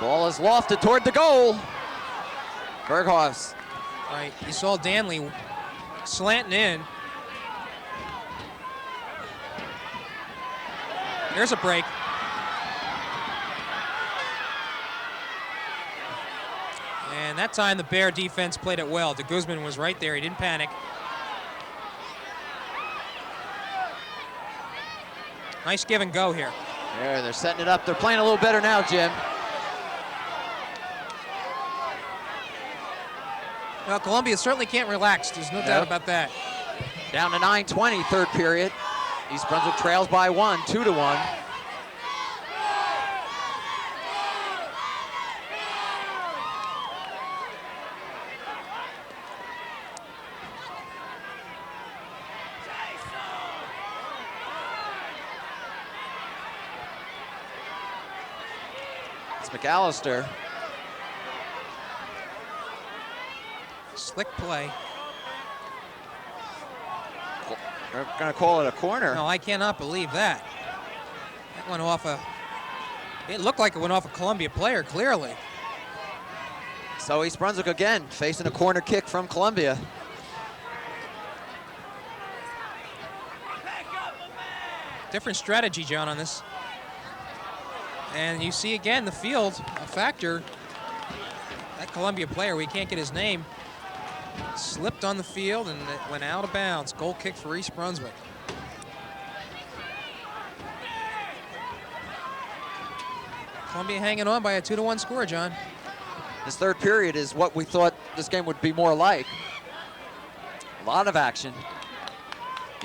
Ball is lofted toward the goal. Berghaus. Right, you saw Danley slanting in. There's a break. And that time the Bear defense played it well. De Guzman was right there. He didn't panic. Nice give and go here. There, they're setting it up. They're playing a little better now, Jim. Well, Columbia certainly can't relax. There's no doubt about that. Down to 9:20, third period. East Brunswick trails by 1, 2-1. It's McAllister. Slick play. They're going to call it a corner. No, I cannot believe that. That went off it looked like it went off a Columbia player, clearly. So East Brunswick again facing a corner kick from Columbia. Different strategy, John, on this. And you see again the field, a factor. That Columbia player, we can't get his name, slipped on the field and it went out of bounds. Goal kick for East Brunswick. Columbia hanging on by a 2-1 score, John. This third period is what we thought this game would be more like. A lot of action.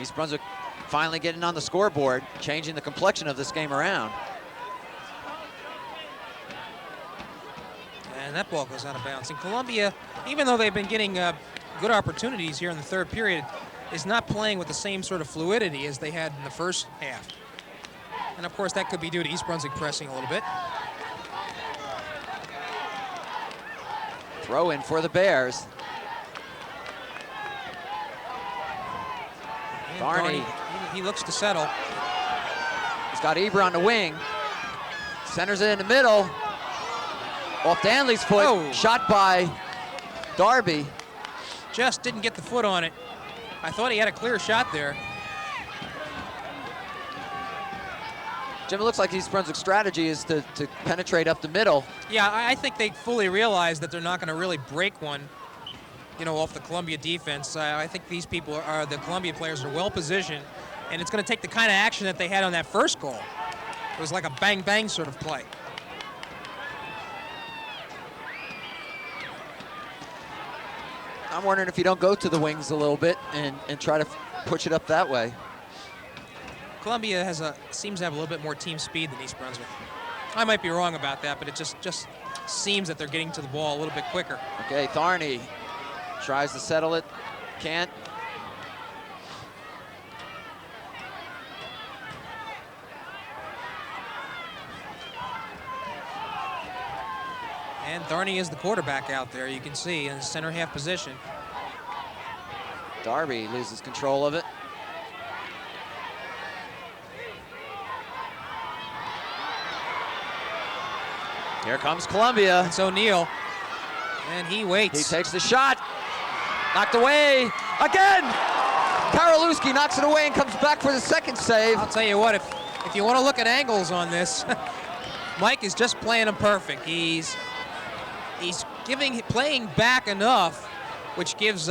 East Brunswick finally getting on the scoreboard, changing the complexion of this game around. And that ball goes out of bounds. And Columbia, even though they've been getting good opportunities here in the third period, is not playing with the same sort of fluidity as they had in the first half. And of course, that could be due to East Brunswick pressing a little bit. Throw in for the Bears. Barney. He looks to settle. He's got Eber on the wing. Centers it in the middle. Off Danley's foot. Oh. Shot by Darby. Just didn't get the foot on it. I thought he had a clear shot there. Jim, it looks like East Brunswick's strategy is to penetrate up the middle. Yeah, I think they fully realize that they're not going to really break one, you know, off the Columbia defense. I think these people the Columbia players are well positioned, and it's going to take the kind of action that they had on that first goal. It was like a bang-bang sort of play. I'm wondering if you don't go to the wings a little bit and try to push it up that way. Columbia seems to have a little bit more team speed than East Brunswick. I might be wrong about that, but it just seems that they're getting to the ball a little bit quicker. Okay, Tharney tries to settle it, can't. And Tharney is the quarterback out there, you can see, in the center half position. Darby loses control of it. Here comes Columbia. It's O'Neill, and he waits. He takes the shot. Knocked away again. Karolewski knocks it away and comes back for the second save. I'll tell you what, if you want to look at angles on this, Mike is just playing him perfect. He's playing back enough, which gives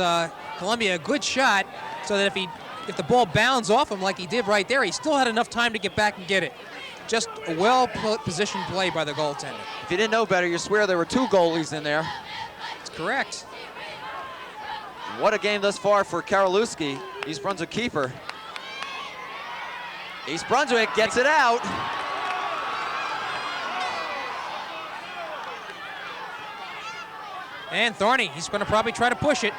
Columbia a good shot, so that if the ball bounds off him like he did right there, he still had enough time to get back and get it. Just a well-positioned play by the goaltender. If you didn't know better, you swear there were two goalies in there. That's correct. What a game thus far for Karolewski, East Brunswick keeper. East Brunswick gets it out. And Tharney, he's going to probably try to push it.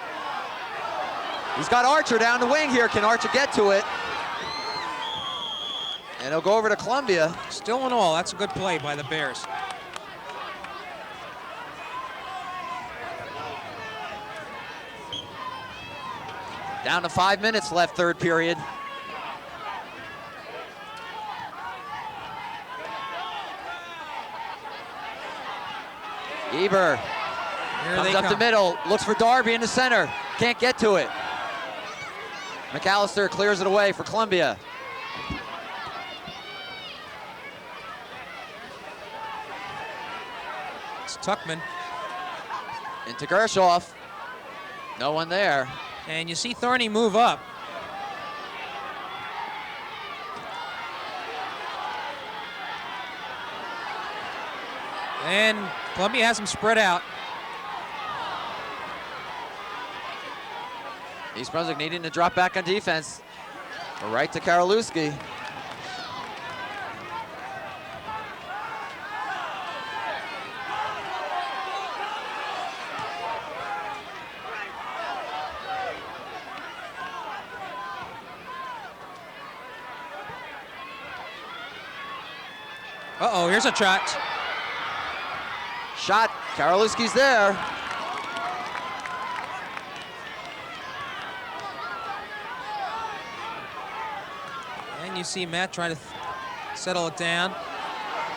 He's got Archer down the wing here. Can Archer get to it? And he'll go over to Columbia. Still in all, that's a good play by the Bears. Down to 5 minutes left, third period. Eber comes up the middle, looks for Darby in the center. Can't get to it. McAllister clears it away for Columbia. It's Tuckman. Into Gershoff. No one there. And you see Thorny move up. And Columbia has him spread out. East Brunswick needing to drop back on defense. Right to Karolewski. Uh-oh, here's a shot. Shot, Karolewski's there. And you see Matt trying to settle it down.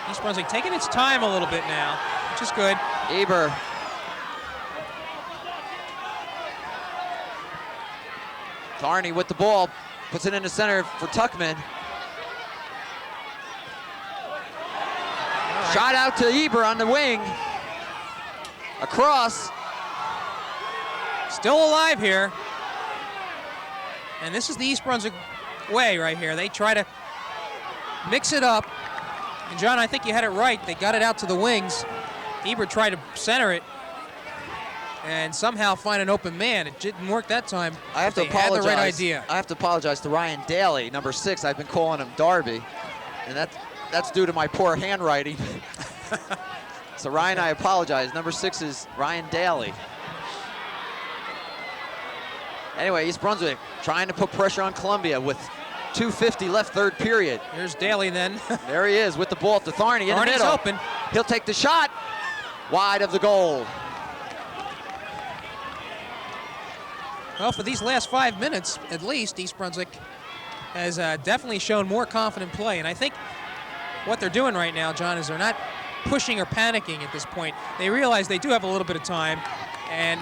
East Brunswick taking its time a little bit now, which is good. Eber. Carney with the ball, puts it in the center for Tuckman. Shot out to Eber on the wing. Across. Still alive here. And this is the East Brunswick way right here. They try to mix it up. And John, I think you had it right. They got it out to the wings. Eber tried to center it and somehow find an open man. It didn't work that time. I have to they apologize. Had the right idea. I have to apologize to Ryan Daly, number 6. I've been calling him Darby, and that's due to my poor handwriting. So Ryan, I apologize. Number 6 is Ryan Daly. Anyway, East Brunswick trying to put pressure on Columbia with 2:50 left, third period. Here's Daly then. There he is with the ball to Tharney in the Tharney's middle. open. He'll take the shot. Wide of the goal. Well, for these last 5 minutes, at least, East Brunswick has definitely shown more confident play. And I think what they're doing right now, John, is they're not pushing or panicking at this point. They realize they do have a little bit of time, and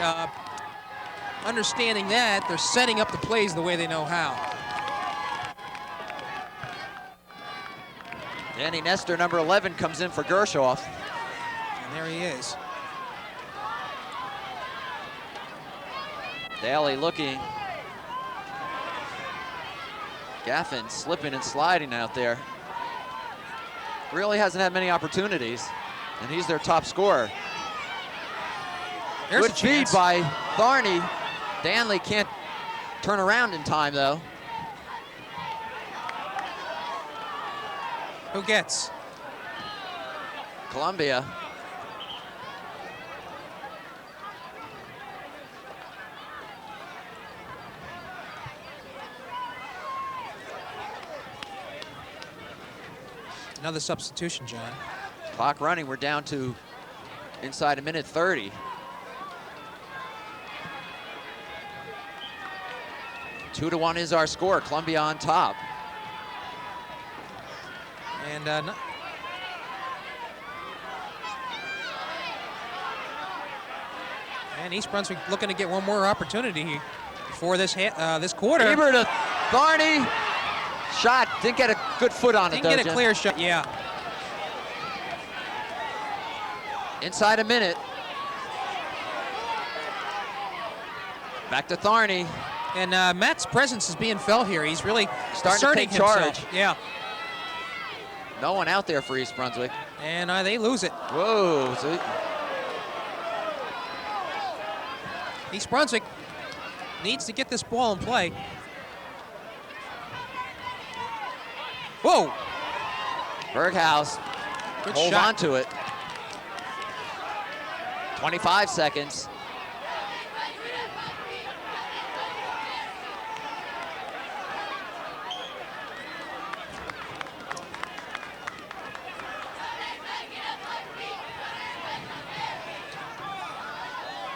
understanding that, they're setting up the plays the way they know how. Danny Nestor, number 11, comes in for Gershoff. And there he is. Daly looking. Gaffin slipping and sliding out there. Really hasn't had many opportunities, and he's their top scorer. There's Good feed by Tharney. Danley can't turn around in time, though. Who gets? Columbia. Another substitution, John. Clock running, we're down to inside a minute 30. Two to 1 is our score. Columbia on top. And East Brunswick looking to get one more opportunity for this this quarter. Eber to Tharney. Shot, didn't get a good foot on it, though. Didn't get a clear shot, yeah. Inside a minute. Back to Tharney. And Matt's presence is being felt here. He's really starting to asserting take charge. himself. Yeah. No one out there for East Brunswick. And they lose it. Whoa. So East Brunswick needs to get this ball in play. Whoa. Berghaus Good hold shot. on to it. 25 seconds.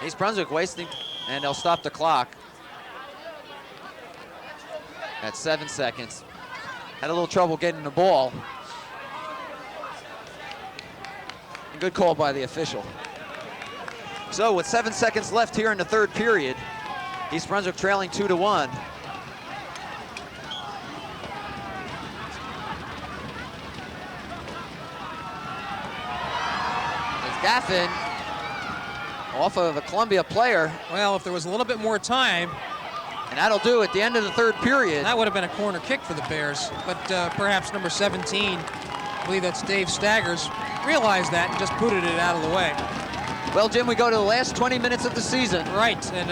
East Brunswick wasting, and they'll stop the clock at 7 seconds. Had a little trouble getting the ball. Good call by the official. So with 7 seconds left here in the third period, East Brunswick trailing 2-1. As Gaffin off of a Columbia player. Well, if there was a little bit more time, and that'll do at the end of the third period. That would have been a corner kick for the Bears, but perhaps number 17, I believe that's Dave Staggers, realized that and just booted it out of the way. Well, Jim, we go to the last 20 minutes of the season. Right, and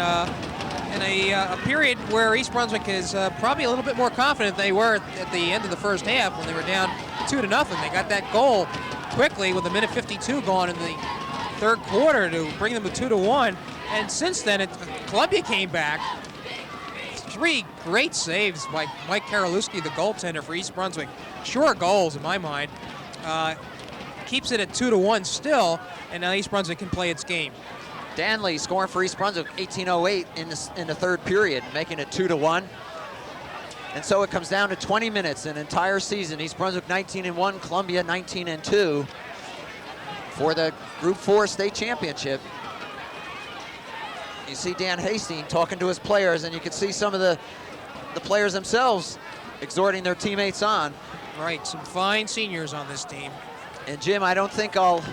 in a period where East Brunswick is probably a little bit more confident they were at the end of the first half when they were down 2-0. They got that goal quickly with 1:52 gone in the third quarter to bring them to 2-1, and since then, Columbia came back. 3 great saves by Mike Karolewski, the goaltender for East Brunswick. Sure goals in my mind. Keeps it at 2-1 still, and now East Brunswick can play its game. Danley scoring for East Brunswick 18:08 in the third period, making it 2-1. And so it comes down to 20 minutes, an entire season. East Brunswick 19-1, Columbia 19-2 for the Group 4 state championship. You see Dan Hastings talking to his players, and you can see some of the players themselves exhorting their teammates on. Right, some fine seniors on this team. And Jim, I don't think I'll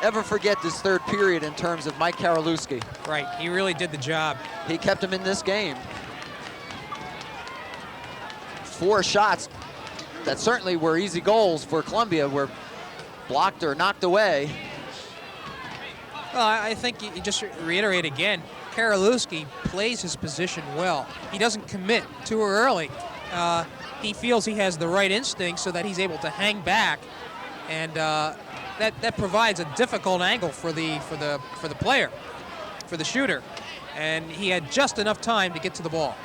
ever forget this third period in terms of Mike Karolewski. Right, he really did the job. He kept him in this game. 4 shots that certainly were easy goals for Columbia were blocked or knocked away. Well, I think you just reiterate again, Karolewski plays his position well. He doesn't commit too early. He feels he has the right instinct so that he's able to hang back, and that provides a difficult angle for the player, for the shooter, and he had just enough time to get to the ball.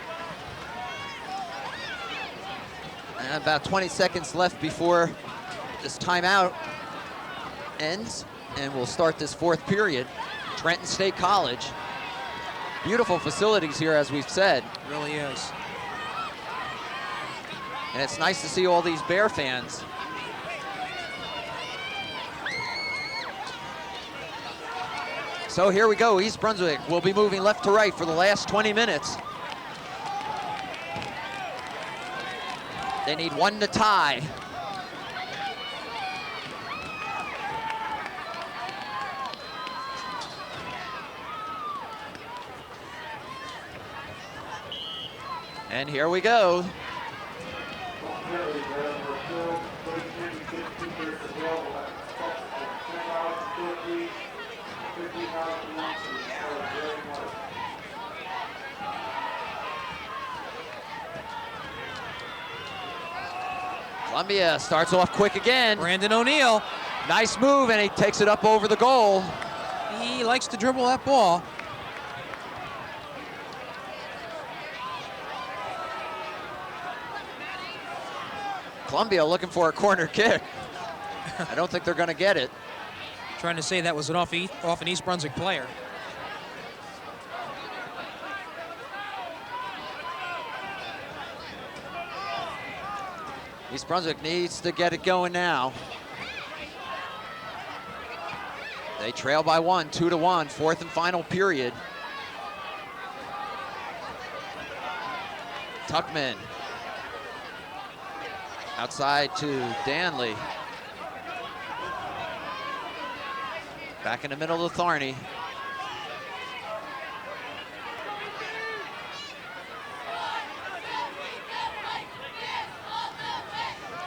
And about 20 seconds left before this timeout ends, and we'll start this fourth period. Trenton State College. Beautiful facilities here, as we've said. It really is. And it's nice to see all these Bear fans. So here we go. East Brunswick will be moving left to right for the last 20 minutes. They need 1 to tie. And here we go. Columbia starts off quick again. Brandon O'Neill. Nice move, and he takes it up over the goal. He likes to dribble that ball. Columbia looking for a corner kick. I don't think they're going to get it. Trying to say that was off an East Brunswick player. East Brunswick needs to get it going now. They trail by 1, 2-1, fourth and final period. Tuckman. Outside to Danley. Back in the middle of Thorny.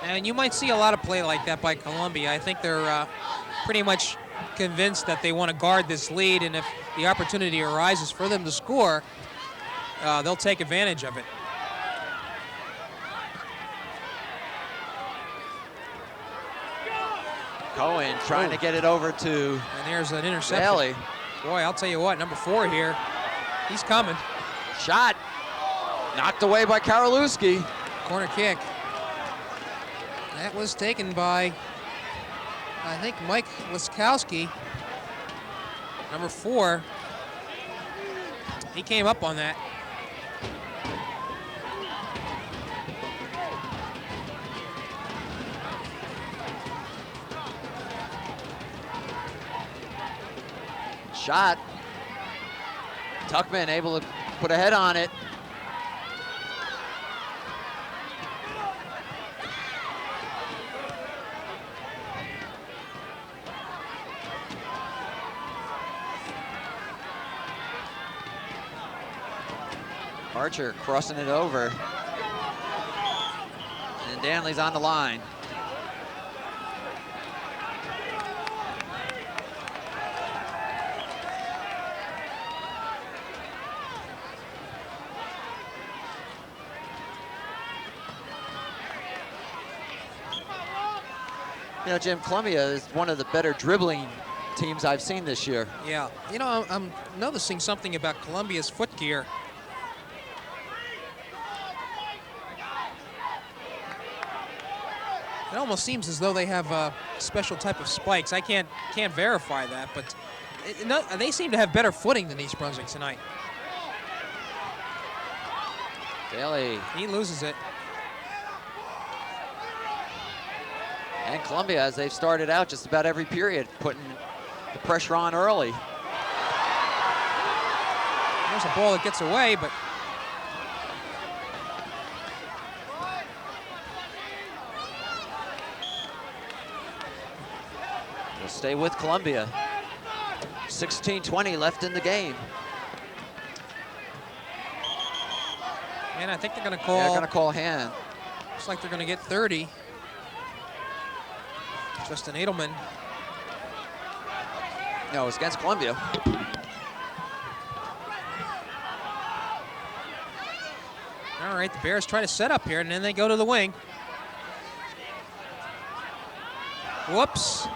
And you might see a lot of play like that by Columbia. I think they're pretty much convinced that they want to guard this lead, and if the opportunity arises for them to score, they'll take advantage of it. Cohen trying to get it over to And there's an interception. Bailey. Boy, I'll tell you what, number 4 here, he's coming. Shot knocked away by Karolewski. Corner kick. That was taken by, I think, Mike Liskowski, number 4. He came up on that. Shot. Tuckman able to put a head on it. Archer crossing it over. And Danley's on the line. You know, Jim, Columbia is one of the better dribbling teams I've seen this year. Yeah, you know, I'm noticing something about Columbia's footgear. It almost seems as though they have a special type of spikes. I can't verify that, but they seem to have better footing than East Brunswick tonight. Daly. He loses it. And Columbia, as they've started out just about every period, putting the pressure on early. There's a ball that gets away, but will stay with Columbia. 16:20 left in the game. And I think they're going to call. They're going to call hand. Looks like they're going to get 30. Justin Edelman. No, it's against Columbia. All right, the Bears try to set up here, and then they go to the wing. Whoops.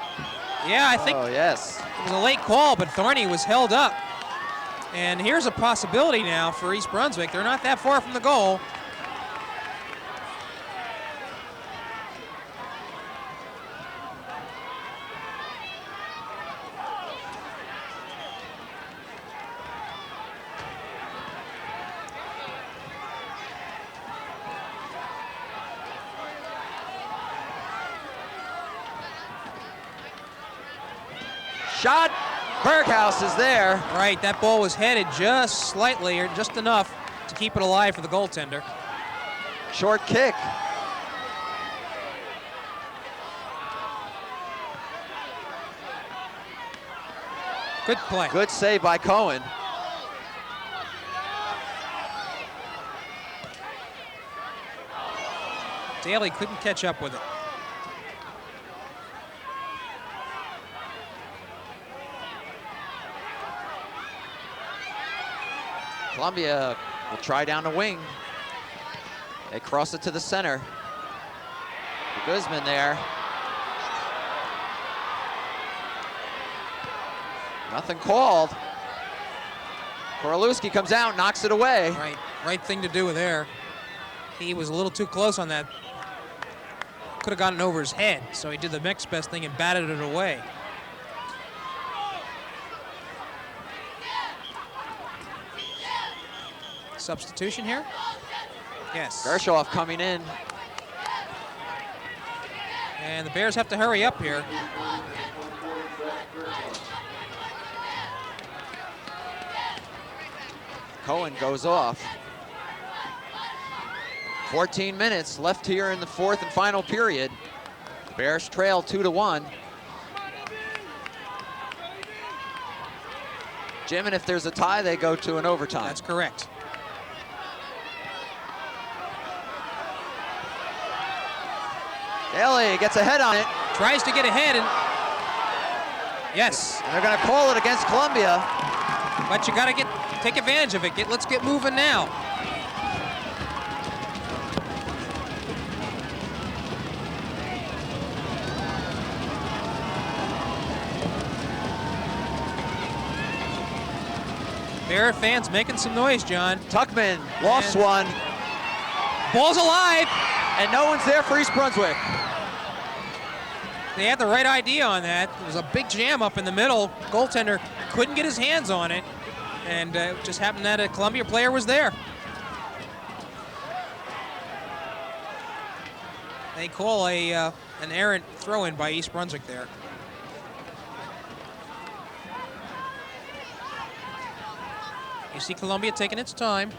Yeah, I think oh, yes. it was a late call, but Thorney was held up. And here's a possibility now for East Brunswick. They're not that far from the goal. Shot. Berghaus is there. Right, that ball was headed just slightly, or just enough to keep it alive for the goaltender. Short kick. Good play. Good save by Cohen. Daly couldn't catch up with it. Columbia will try down the wing. They cross it to the center. Guzman there. Nothing called. Korolewski comes out, knocks it away. Right thing to do there. He was a little too close on that. Could have gotten over his head, so he did the next best thing and batted it away. Substitution here? Yes. Gershoff coming in. And the Bears have to hurry up here. Cohen goes off. 14 minutes left here in the fourth and final period. Bears trail 2-1. Jim, and if there's a tie, they go to an overtime. That's correct. Daly gets ahead on it. Tries to get ahead, and yes. And they're going to call it against Columbia. But you got to take advantage of it. Let's get moving now. Bear fans making some noise, John. Tuckman lost one. Ball's alive. And no one's there for East Brunswick. They had the right idea on that. There was a big jam up in the middle. Goaltender couldn't get his hands on it. And it just happened that a Columbia player was there. They call an errant throw-in by East Brunswick there. You see Columbia taking its time.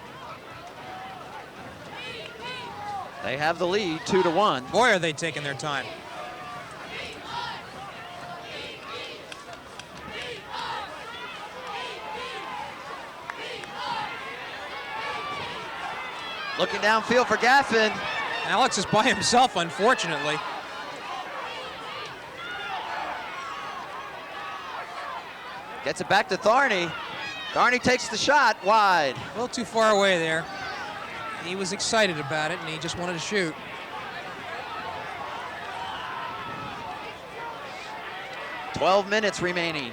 They have the lead, 2-1. Boy, are they taking their time. Looking downfield for Gaffin. Alex is by himself, unfortunately. Gets it back to Tharney. Tharney takes the shot wide. A little too far away there. He was excited about it, and he just wanted to shoot. "12 minutes remaining.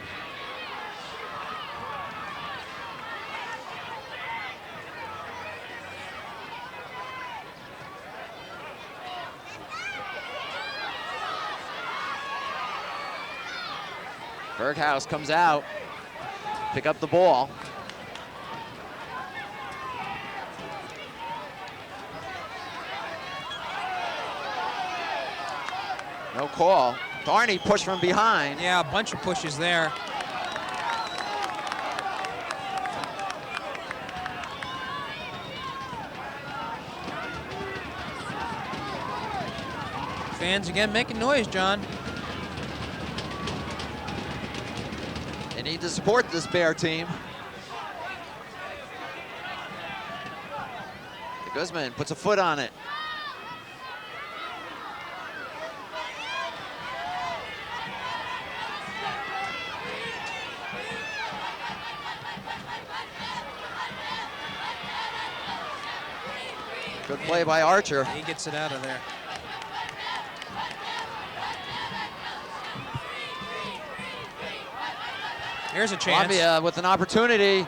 Berghaus comes out, pick up the ball. No call. Tharney pushed from behind. Yeah, a bunch of pushes there. Fans again making noise, John. They need to support this Bear team. Guzman puts a foot on it. Good play by Archer. He gets it out of there. Here's a chance. Colombia with an opportunity.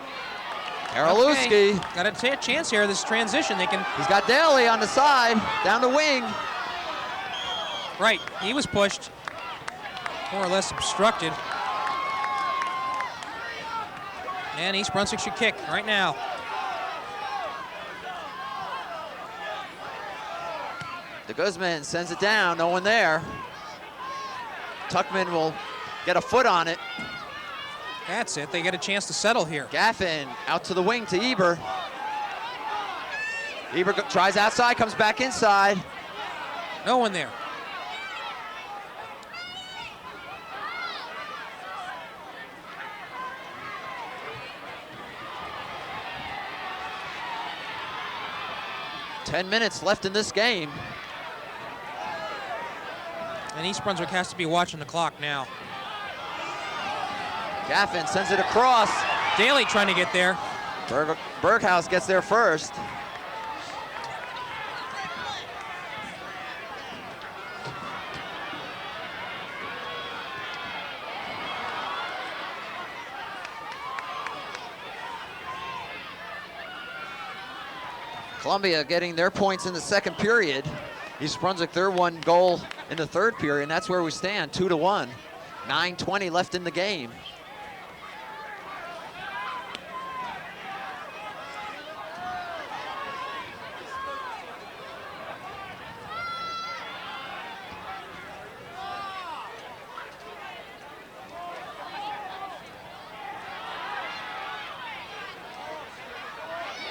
Karolewski. Okay. Got a chance here, this transition. They can. He's got Daly on the side, down the wing. Right, he was pushed, more or less obstructed. And East Brunswick should kick right now. De Guzman sends it down, no one there. Tuckman will get a foot on it. That's it, they get a chance to settle here. Gaffin out to the wing to Eber. Eber tries outside, comes back inside. No one there. Ten minutes left in this game. And East Brunswick has to be watching the clock now. Gaffin sends it across. Daly trying to get there. Berghaus gets there first. Columbia getting their points in the second period. East Brunswick, their one goal in the third period, and that's where we stand, 2-1. 9:20 left in the game.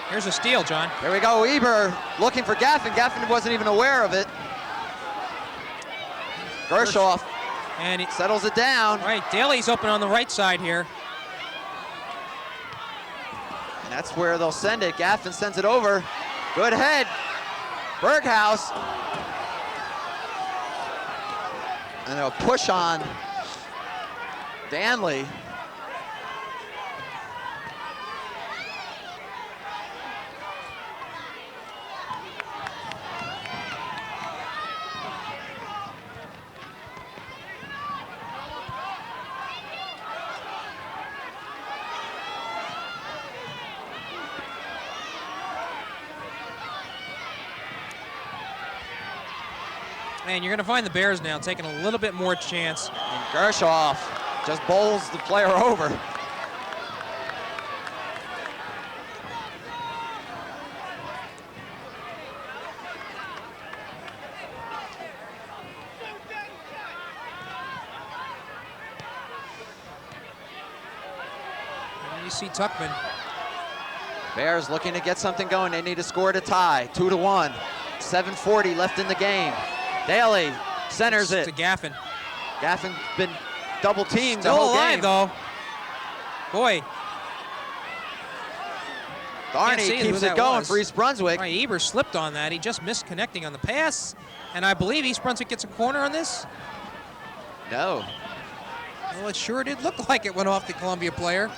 Here's a steal, John. There we go, Eber looking for Gaffin. Gaffin wasn't even aware of it. Gershoff and he settles it down. Right, Daly's open on the right side here. And that's where they'll send it. Gaffin sends it over. Good head. Berghaus. And a push on Danley. And you're going to find the Bears now taking a little bit more chance. And Gershoff just bowls the player over. And you see Tuckman. Bears looking to get something going. They need to score to tie, 2-1. 7:40 left in the game. Daly centers it. To Gaffin. Gaffin's been double teamed the Still whole alive, game. though. Boy. Barney keeps it going for East Brunswick. Right, Eber slipped on that. He just missed connecting on the pass. And I believe East Brunswick gets a corner on this. No. Well, it sure did look like it went off the Columbia player.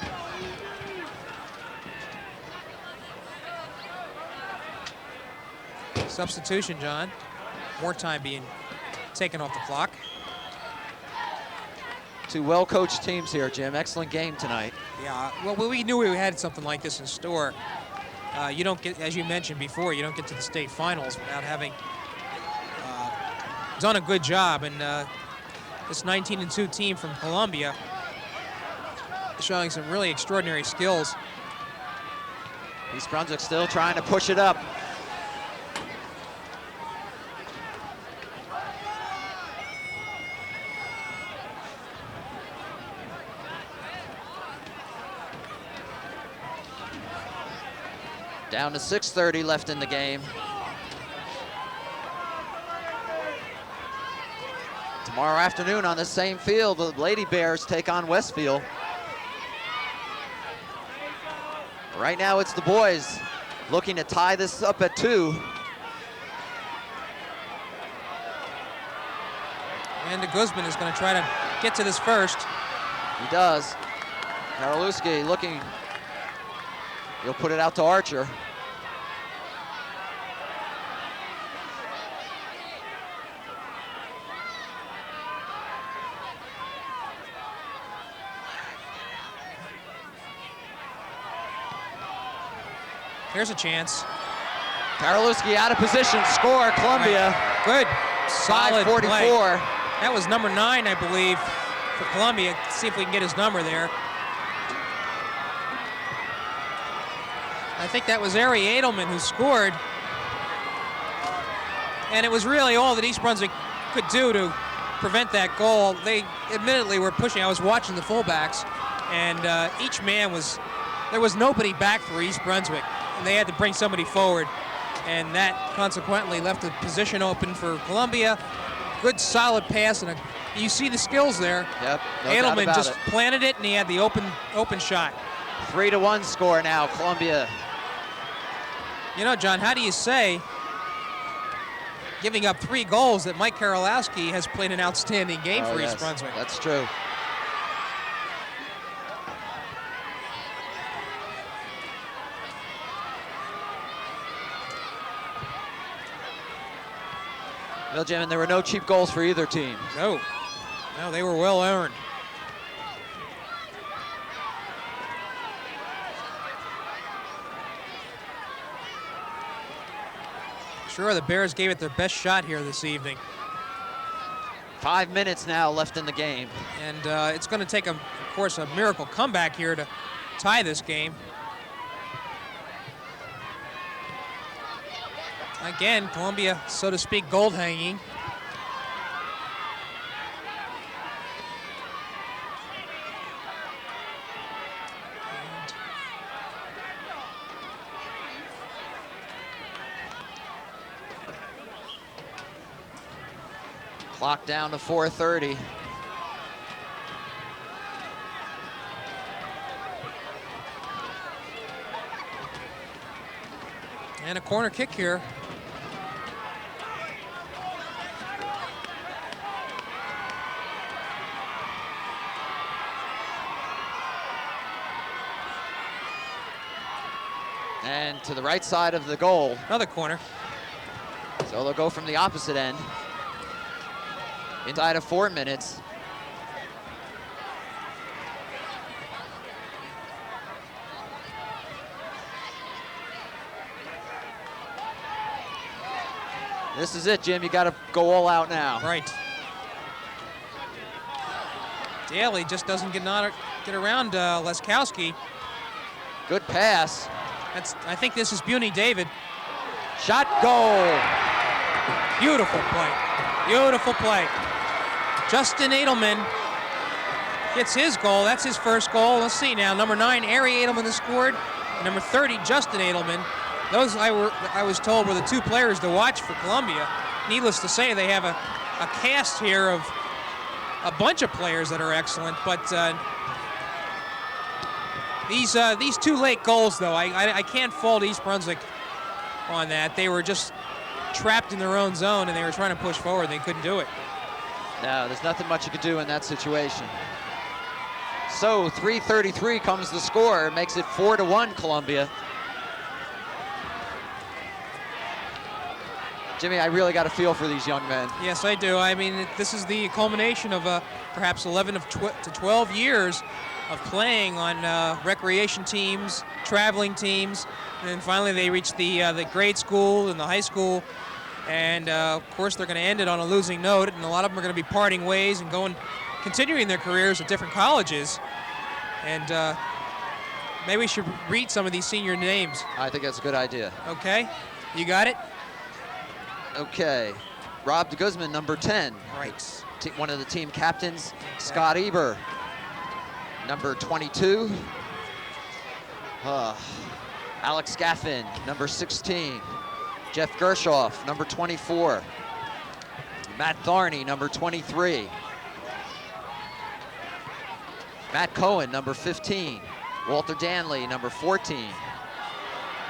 Substitution, John. More time being taken off the clock. Two well-coached teams here, Jim. Excellent game tonight. Yeah, well, we knew we had something like this in store. You don't get, as you mentioned before, you don't get to the state finals without having done a good job. And this 19-2 team from Colombia is showing some really extraordinary skills. East Brunswick still trying to push it up. Down to 6:30 left in the game. Tomorrow afternoon on the same field, the Lady Bears take on Westfield. Right now it's the boys looking to tie this up at 2. And de Guzman is going to try to get to this first. He does. Karolewski looking. He'll put it out to Archer. Here's a chance. Karolewski out of position, score, Columbia. Right. Good, solid 5:44. play. That was number 9, I believe, for Columbia. Let's see if we can get his number there. I think that was Ari Edelman who scored. And it was really all that East Brunswick could do to prevent that goal. They admittedly were pushing. I was watching the fullbacks, and each man was, there was nobody back for East Brunswick. And they had to bring somebody forward. And that consequently left the position open for Columbia. Good solid pass, and you see the skills there. Yep, no doubt Edelman about just it. planted it, and he had the open shot. 3-1 score now, Columbia. You know, John, how do you say, giving up 3 goals, that Mike Karolewski has played an outstanding game for yes, East Brunswick? That's true. Well, Jim, and there were no cheap goals for either team. No, they were well earned. Sure, the Bears gave it their best shot here this evening. 5 minutes now left in the game. And it's going to take, of course, a miracle comeback here to tie this game. Again, Columbia, so to speak, gold hanging. Clock down to 4:30. And a corner kick here. And to the right side of the goal. Another corner. So they'll go from the opposite end. Inside of 4 minutes. This is it, Jim. You got to go all out now. Right. Daly just doesn't get around Leskowski. Good pass. I think this is Buny David. Shot, goal. Beautiful play. Beautiful play. Justin Edelman gets his goal. That's his first goal. Let's see now. Number 9, Ari Edelman has scored. Number 30, Justin Edelman. Those, I was told, were the 2 players to watch for Columbia. Needless to say, they have a cast here of a bunch of players that are excellent, but These two late goals, though, I can't fault East Brunswick on that. They were just trapped in their own zone, and they were trying to push forward. They couldn't do it. No, there's nothing much you could do in that situation. So 3:33 comes the score, makes it 4-1 Columbia. Jimmy, I really got a feel for these young men. Yes, I do. I mean, this is the culmination of perhaps 11 to 12 years of playing on recreation teams, traveling teams, and then finally they reach the grade school and the high school, and of course they're going to end it on a losing note, and a lot of them are going to be parting ways and continuing their careers at different colleges, and maybe we should read some of these senior names. I think that's a good idea. Okay, you got it? Okay, Rob de Guzman, number 10. Right. One of the team captains. Scott Eber, number 22. Alex Gaffin, number 16. Jeff Gershoff, number 24. Matt Tharney, number 23. Matt Cohen, number 15. Walter Danley, number 14.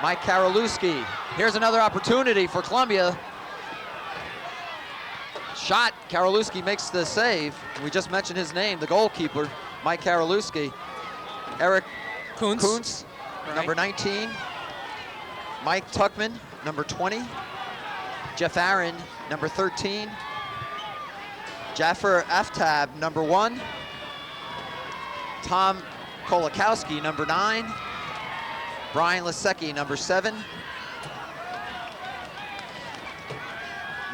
Mike Karolewski. Here's another opportunity for Columbia. Shot, Karolewski makes the save. We just mentioned his name, the goalkeeper, Mike Karolewski. Eric Kuntz, right. Number 19. Mike Tuckman, number 20. Jeff Aaron, number 13. Jaffer Aftab, number 1. Tom Kolakowski, number 9. Brian Lasecki, number 7.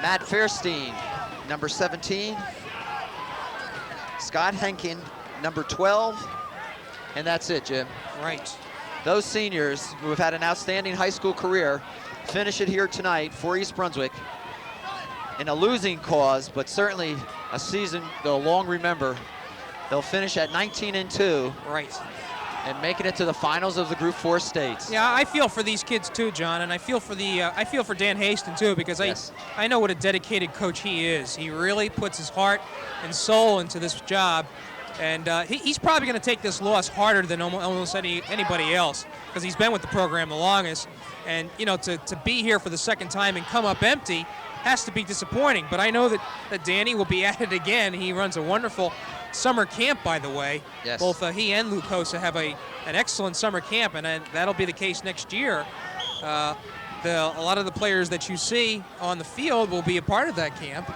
Matt Fairstein, number 17. Scott Henkin, number 12. And that's it, Jim. Right. Those seniors who have had an outstanding high school career finish it here tonight for East Brunswick in a losing cause, but certainly a season they'll long remember. They'll finish at 19-2. Right. And making it to the finals of the Group 4 states. Yeah, I feel for these kids too, John, and I feel for Dan Haston too, because yes. I know what a dedicated coach he is. He really puts his heart and soul into this job, and he's probably going to take this loss harder than almost anybody else, because he's been with the program the longest. And you know, to be here for the second time and come up empty has to be disappointing. But I know that Danny will be at it again. He runs a wonderful summer camp, by the way. Yes. Both he and Luke Hosa have an excellent summer camp, and that'll be the case next year. A lot of the players that you see on the field will be a part of that camp,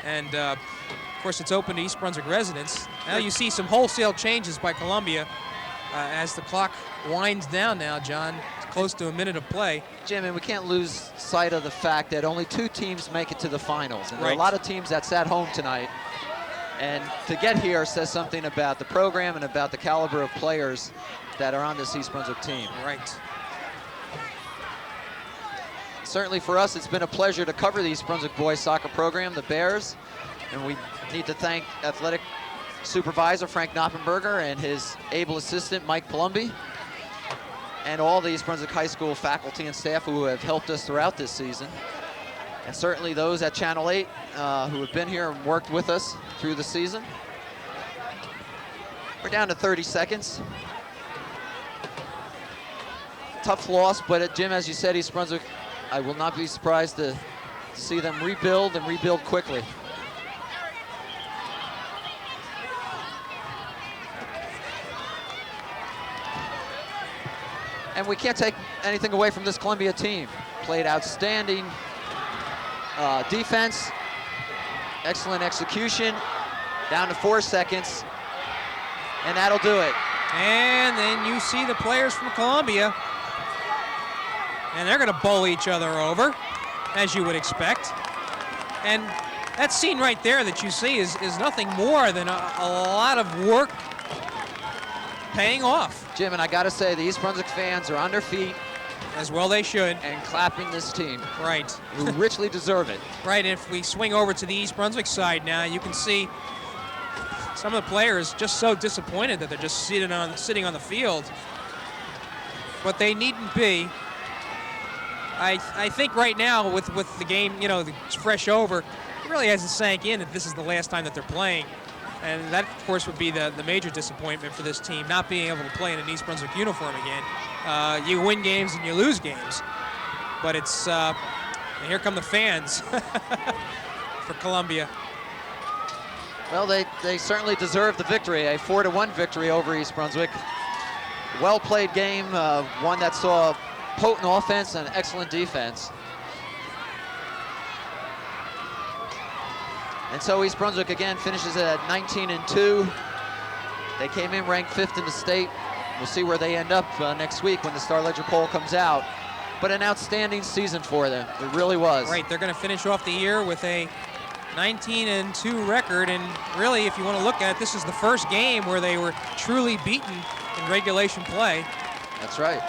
and of course it's open to East Brunswick residents. Now you see some wholesale changes by Columbia as the clock winds down now, John. It's close to a minute of play. Jim, and we can't lose sight of the fact that only 2 teams make it to the finals, and there are Right. a lot of teams that sat home tonight. And to get here says something about the program and about the caliber of players that are on this East Brunswick team. Right. Certainly for us, it's been a pleasure to cover the East Brunswick boys soccer program, the Bears. And we need to thank athletic supervisor Frank Knoppenberger and his able assistant Mike Palumbi, and all the East Brunswick High School faculty and staff who have helped us throughout this season. And certainly those at Channel 8 who have been here and worked with us through the season. We're down to 30 seconds. Tough loss, but Jim, as you said, East Brunswick, I will not be surprised to see them rebuild and rebuild quickly. And we can't take anything away from this Columbia team. Played outstanding defense, excellent execution, down to 4 seconds, and that'll do it. And then you see the players from Columbia, and they're going to bowl each other over, as you would expect. And that scene right there that you see is nothing more than a lot of work paying off. Jim, and I got to say, the East Brunswick fans are on their feet. As well they should. And clapping this team. Right. Who richly deserve it. Right, and if we swing over to the East Brunswick side now, you can see some of the players just so disappointed that they're just sitting on the field. But they needn't be. I think right now with the game, you know, it's fresh over, it really hasn't sank in that this is the last time that they're playing And that, of course, would be the major disappointment for this team, not being able to play in an East Brunswick uniform again. You win games and you lose games. But it's, and here come the fans for Columbia. Well, they certainly deserve the victory, a 4-1 victory over East Brunswick. Well-played game, one that saw potent offense and excellent defense. And so East Brunswick again finishes at 19-2. They came in ranked 5th in the state. We'll see where they end up next week when the Star Ledger poll comes out. But an outstanding season for them. It really was. Right, they're going to finish off the year with a 19-2 record, and really, if you want to look at it, this is the first game where they were truly beaten in regulation play. That's right.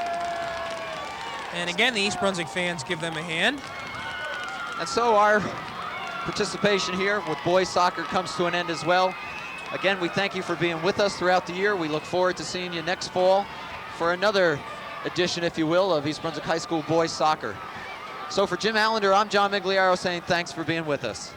And again, the East Brunswick fans give them a hand. And so our participation here with boys soccer comes to an end as well. Again, we thank you for being with us throughout the year. We look forward to seeing you next fall for another edition, if you will, of East Brunswick High School boys soccer. So for Jim Allinder, I'm John Meggiolaro saying thanks for being with us.